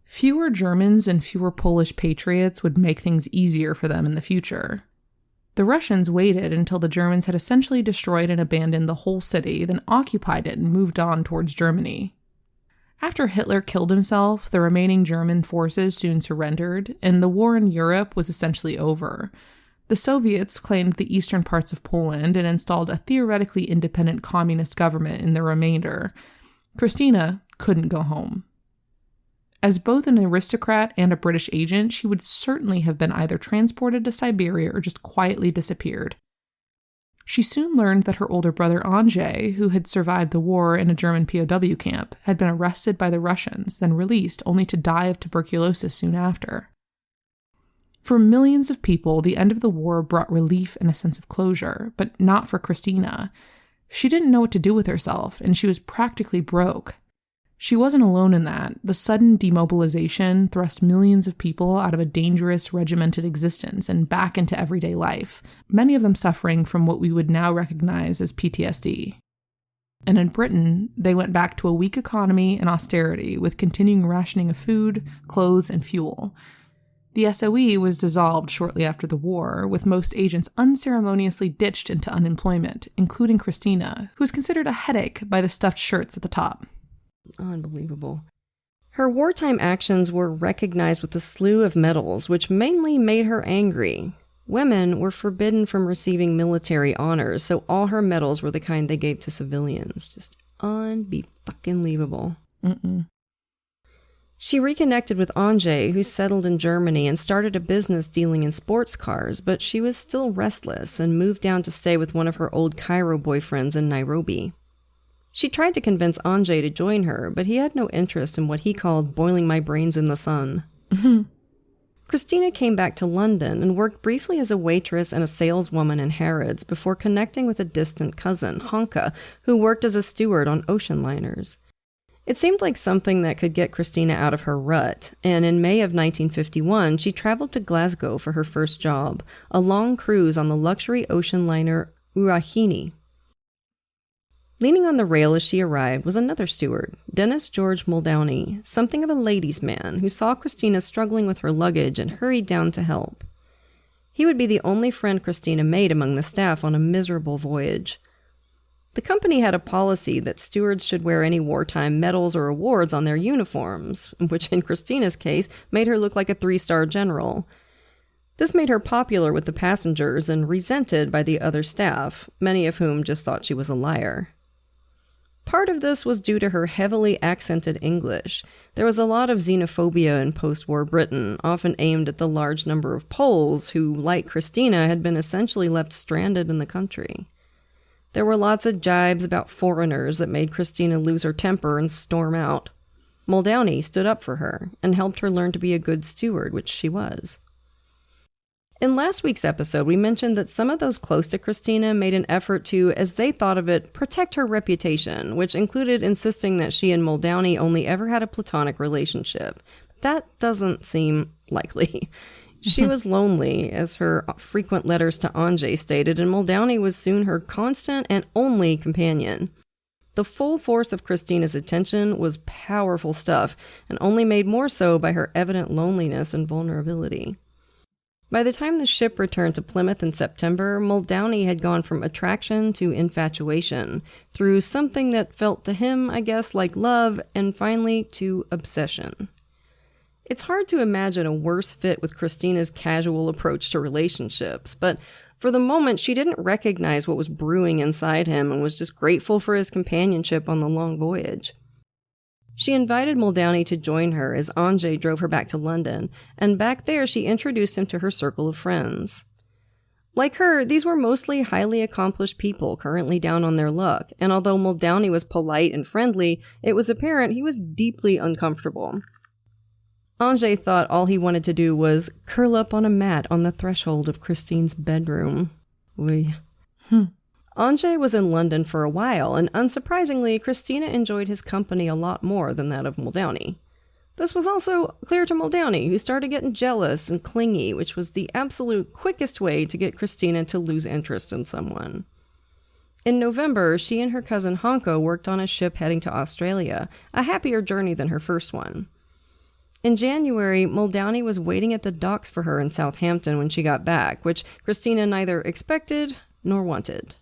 Fewer Germans and fewer Polish patriots would make things easier for them in the future. The Russians waited until the Germans had essentially destroyed and abandoned the whole city, then occupied it and moved on towards Germany. After Hitler killed himself, the remaining German forces soon surrendered, and the war in Europe was essentially over. The Soviets claimed the eastern parts of Poland and installed a theoretically independent communist government in the remainder. Krystyna couldn't go home. As both an aristocrat and a British agent, she would certainly have been either transported to Siberia or just quietly disappeared. She soon learned that her older brother Andrzej, who had survived the war in a German POW camp, had been arrested by the Russians, then released, only to die of tuberculosis soon after. For millions of people, the end of the war brought relief and a sense of closure, but not for Krystyna. She didn't know what to do with herself, and she was practically broke. She wasn't alone in that. The sudden demobilization thrust millions of people out of a dangerous, regimented existence and back into everyday life, many of them suffering from what we would now recognize as PTSD. And in Britain, they went back to a weak economy and austerity, with continuing rationing of food, clothes, and fuel. The SOE was dissolved shortly after the war, with most agents unceremoniously ditched into unemployment, including Krystyna, who was considered a headache by the stuffed shirts at the top. Unbelievable. Her wartime actions were recognized with a slew of medals, which mainly made her angry. Women were forbidden from receiving military honors, so all her medals were the kind they gave to civilians. Just unbe-fucking-leavable. She reconnected with Andrzej, who settled in Germany and started a business dealing in sports cars, but she was still restless and moved down to stay with one of her old Cairo boyfriends in Nairobi. She tried to convince Andrzej to join her, but he had no interest in what he called boiling my brains in the sun. Krystyna came back to London and worked briefly as a waitress and a saleswoman in Harrods before connecting with a distant cousin, Hanka, who worked as a steward on ocean liners. It seemed like something that could get Krystyna out of her rut, and in May of 1951, she traveled to Glasgow for her first job, a long cruise on the luxury ocean liner Urahini. Leaning on the rail as she arrived was another steward, Dennis George Muldowney, something of a ladies' man who saw Krystyna struggling with her luggage and hurried down to help. He would be the only friend Krystyna made among the staff on a miserable voyage. The company had a policy that stewards should wear any wartime medals or awards on their uniforms, which in Krystyna's case made her look like a 3-star general. This made her popular with the passengers and resented by the other staff, many of whom just thought she was a liar. Part of this was due to her heavily accented English. There was a lot of xenophobia in post-war Britain, often aimed at the large number of Poles who, like Krystyna, had been essentially left stranded in the country. There were lots of jibes about foreigners that made Krystyna lose her temper and storm out. Muldowney stood up for her and helped her learn to be a good steward, which she was. In last week's episode, we mentioned that some of those close to Krystyna made an effort to, as they thought of it, protect her reputation, which included insisting that she and Muldowney only ever had a platonic relationship. That doesn't seem likely. She was lonely, as her frequent letters to Andrzej stated, and Muldowney was soon her constant and only companion. The full force of Krystyna's attention was powerful stuff, and only made more so by her evident loneliness and vulnerability. By the time the ship returned to Plymouth in September, Muldowney had gone from attraction to infatuation, through something that felt to him, I guess, like love, and finally to obsession. It's hard to imagine a worse fit with Krystyna's casual approach to relationships, but for the moment she didn't recognize what was brewing inside him and was just grateful for his companionship on the long voyage. She invited Muldowney to join her as Andrzej drove her back to London, and back there she introduced him to her circle of friends. Like her, these were mostly highly accomplished people currently down on their luck, and although Muldowney was polite and friendly, it was apparent he was deeply uncomfortable. Andrzej thought all he wanted to do was curl up on a mat on the threshold of Krystyna's bedroom. Oy. Andrzej was in London for a while, and unsurprisingly, Krystyna enjoyed his company a lot more than that of Muldowney. This was also clear to Muldowney, who started getting jealous and clingy, which was the absolute quickest way to get Krystyna to lose interest in someone. In November, she and her cousin Hanka worked on a ship heading to Australia, a happier journey than her first one. In January, Muldowney was waiting at the docks for her in Southampton when she got back, which Krystyna neither expected nor wanted.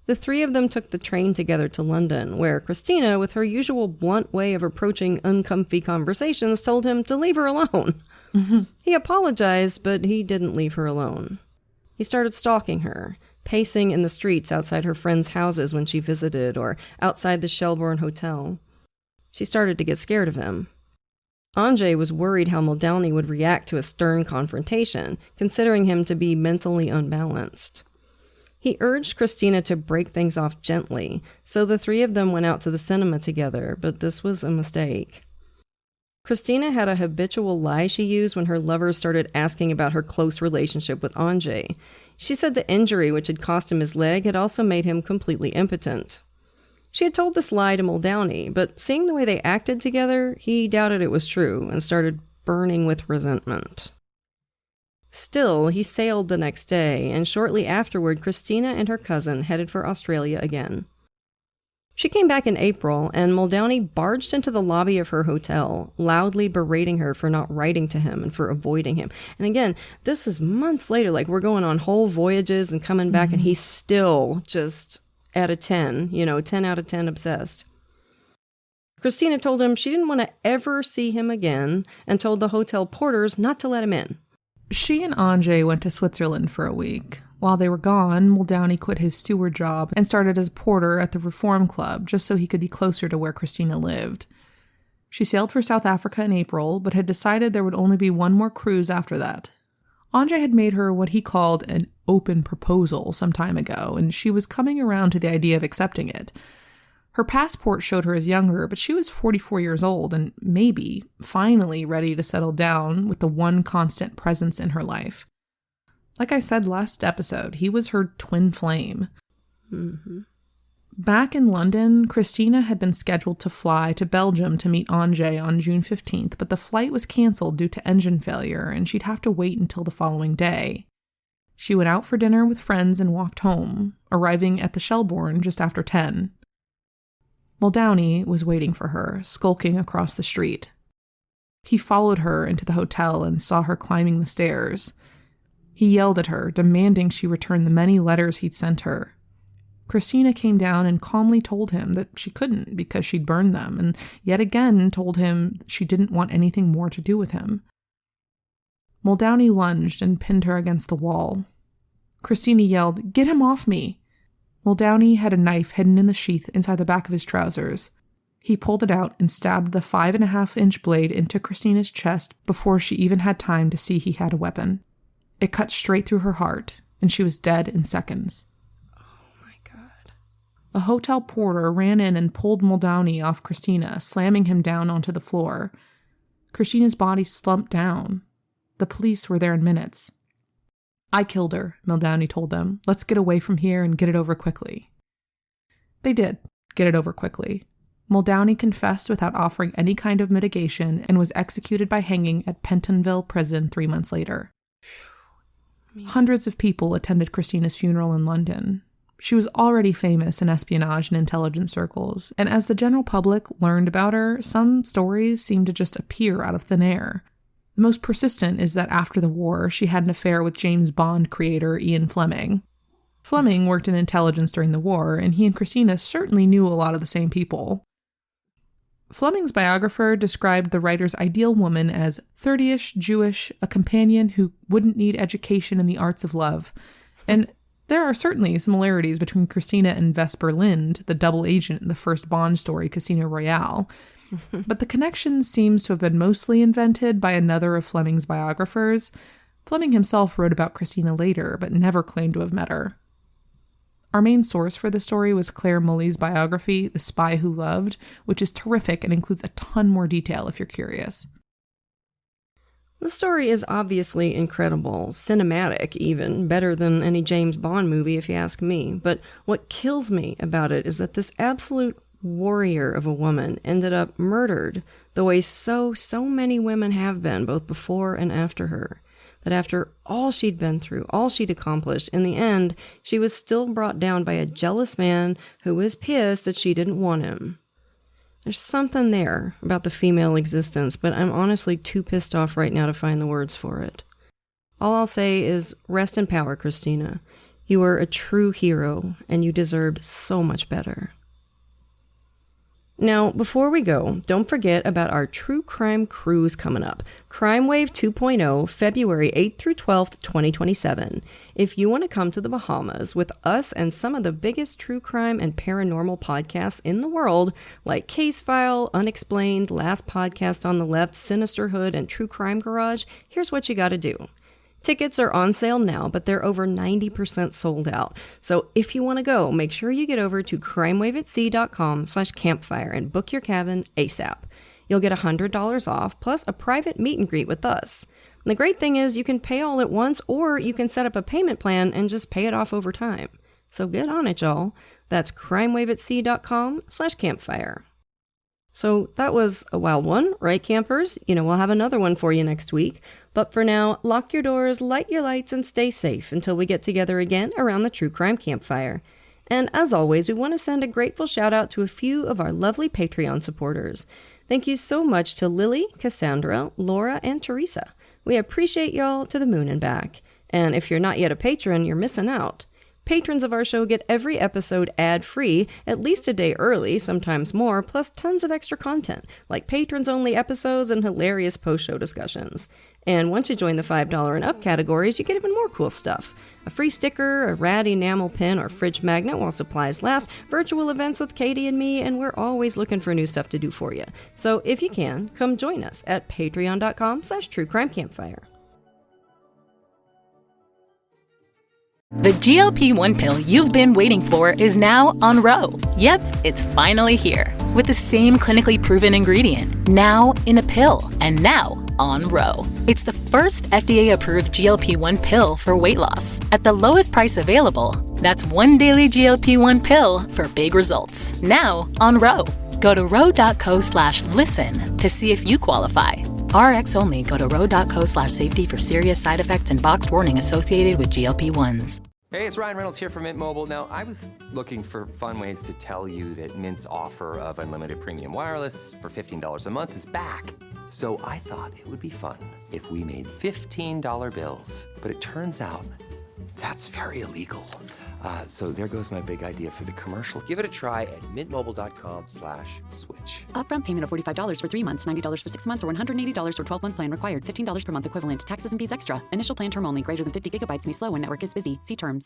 The three of them took the train together to London, where Krystyna, with her usual blunt way of approaching uncomfy conversations, told him to leave her alone. He apologized, but he didn't leave her alone. He started stalking her, pacing in the streets outside her friends' houses when she visited, or outside the Shelbourne Hotel. She started to get scared of him. Andrzej was worried how Muldowney would react to a stern confrontation, considering him to be mentally unbalanced. He urged Krystyna to break things off gently, so the three of them went out to the cinema together, but this was a mistake. Krystyna had a habitual lie she used when her lovers started asking about her close relationship with Andrzej. She said the injury which had cost him his leg had also made him completely impotent. She had told this lie to Muldowney, but seeing the way they acted together, he doubted it was true and started burning with resentment. Still, he sailed the next day, and shortly afterward, Krystyna and her cousin headed for Australia again. She came back in April, and Muldowney barged into the lobby of her hotel, loudly berating her for not writing to him and for avoiding him. And again, this is months later, like we're going on whole voyages and coming back, and he's still just at a 10, 10 out of 10 obsessed. Krystyna told him she didn't want to ever see him again and told the hotel porters not to let him in. She and Andrzej went to Switzerland for a week. While they were gone, Muldowney quit his steward job and started as porter at the Reform Club just so he could be closer to where Krystyna lived. She sailed for South Africa in April, but had decided there would only be one more cruise after that. Andrzej had made her what he called an open proposal some time ago, and she was coming around to the idea of accepting it. Her passport showed her as younger, but she was 44 years old and maybe finally ready to settle down with the one constant presence in her life. Like I said last episode, he was her twin flame. Mm-hmm. Back in London, Krystyna had been scheduled to fly to Belgium to meet Andrzej on June 15th, but the flight was canceled due to engine failure, and she'd have to wait until the following day. She went out for dinner with friends and walked home, arriving at the Shelbourne just after 10. Muldowney was waiting for her, skulking across the street. He followed her into the hotel and saw her climbing the stairs. He yelled at her, demanding she return the many letters he'd sent her. Krystyna came down and calmly told him that she couldn't because she'd burned them, and yet again told him she didn't want anything more to do with him. Muldowney lunged and pinned her against the wall. Krystyna yelled, "Get him off me!" Muldowney had a knife hidden in the sheath inside the back of his trousers. He pulled it out and stabbed the 5.5-inch blade into Krystyna's chest before she even had time to see he had a weapon. It cut straight through her heart, and she was dead in seconds. A hotel porter ran in and pulled Muldowney off Krystyna, slamming him down onto the floor. Krystyna's body slumped down. The police were there in minutes. "I killed her," Muldowney told them. "Let's get away from here and get it over quickly." They did get it over quickly. Muldowney confessed without offering any kind of mitigation and was executed by hanging at Pentonville Prison 3 months later. Hundreds of people attended Krystyna's funeral in London. She was already famous in espionage and intelligence circles, and as the general public learned about her, some stories seemed to just appear out of thin air. The most persistent is that after the war, she had an affair with James Bond creator Ian Fleming. Fleming worked in intelligence during the war, and he and Krystyna certainly knew a lot of the same people. Fleming's biographer described the writer's ideal woman as 30-ish, Jewish, a companion who wouldn't need education in the arts of love, and there are certainly similarities between Krystyna and Vesper Lind, the double agent in the first Bond story, Casino Royale. But the connection seems to have been mostly invented by another of Fleming's biographers. Fleming himself wrote about Krystyna later, but never claimed to have met her. Our main source for the story was Clare Mulley's biography, The Spy Who Loved, which is terrific and includes a ton more detail if you're curious. The story is obviously incredible, cinematic even, better than any James Bond movie if you ask me, but what kills me about it is that this absolute warrior of a woman ended up murdered the way so many women have been, both before and after her. That after all she'd been through, all she'd accomplished, in the end, she was still brought down by a jealous man who was pissed that she didn't want him. There's something there about the female existence, but I'm honestly too pissed off right now to find the words for it. All I'll say is rest in power, Krystyna. You were a true hero, and you deserved so much better. Now, before we go, don't forget about our true crime cruise coming up. CrimeWave 2.0, February 8th through 12th, 2027. If you want to come to the Bahamas with us and some of the biggest true crime and paranormal podcasts in the world, like Case File, Unexplained, Last Podcast on the Left, Sinisterhood, and True Crime Garage, here's what you got to do. Tickets are on sale now, but they're over 90% sold out. So if you want to go, make sure you get over to crimewaveatsea.com/campfire and book your cabin ASAP. You'll get $100 off, plus a private meet and greet with us. And the great thing is you can pay all at once, or you can set up a payment plan and just pay it off over time. So get on it, y'all. That's crimewaveatsea.com/campfire. So that was a wild one, right, campers? We'll have another one for you next week. But for now, lock your doors, light your lights, and stay safe until we get together again around the True Crime Campfire. And as always, we want to send a grateful shout out to a few of our lovely Patreon supporters. Thank you so much to Lily, Cassandra, Laura, and Teresa. We appreciate y'all to the moon and back. And if you're not yet a patron, you're missing out. Patrons of our show get every episode ad-free, at least a day early, sometimes more, plus tons of extra content, like patrons-only episodes and hilarious post-show discussions. And once you join the $5 and up categories, you get even more cool stuff. A free sticker, a rad enamel pin or fridge magnet while supplies last, virtual events with Katie and me, and we're always looking for new stuff to do for you. So if you can, come join us at patreon.com/truecrimecampfire. The GLP-1 pill you've been waiting for is now on Ro. Yep, it's finally here. With the same clinically proven ingredient, now in a pill, and now on Ro. It's the first FDA-approved GLP-1 pill for weight loss at the lowest price available. That's one daily GLP-1 pill for big results. Now on Ro. Go to ro.co/listen to see if you qualify. RX only. Go to ro.co/safety for serious side effects and boxed warning associated with GLP-1s. Hey, it's Ryan Reynolds here from Mint Mobile. Now, I was looking for fun ways to tell you that Mint's offer of unlimited premium wireless for $15 a month is back. So I thought it would be fun if we made $15 bills. But it turns out that's very illegal. So there goes my big idea for the commercial. Give it a try at mintmobile.com/switch. Upfront payment of $45 for 3 months, $90 for 6 months, or $180 for 12-month plan required. $15 per month equivalent. Taxes and fees extra. Initial plan term only. Greater than 50 gigabytes may slow when network is busy. See terms.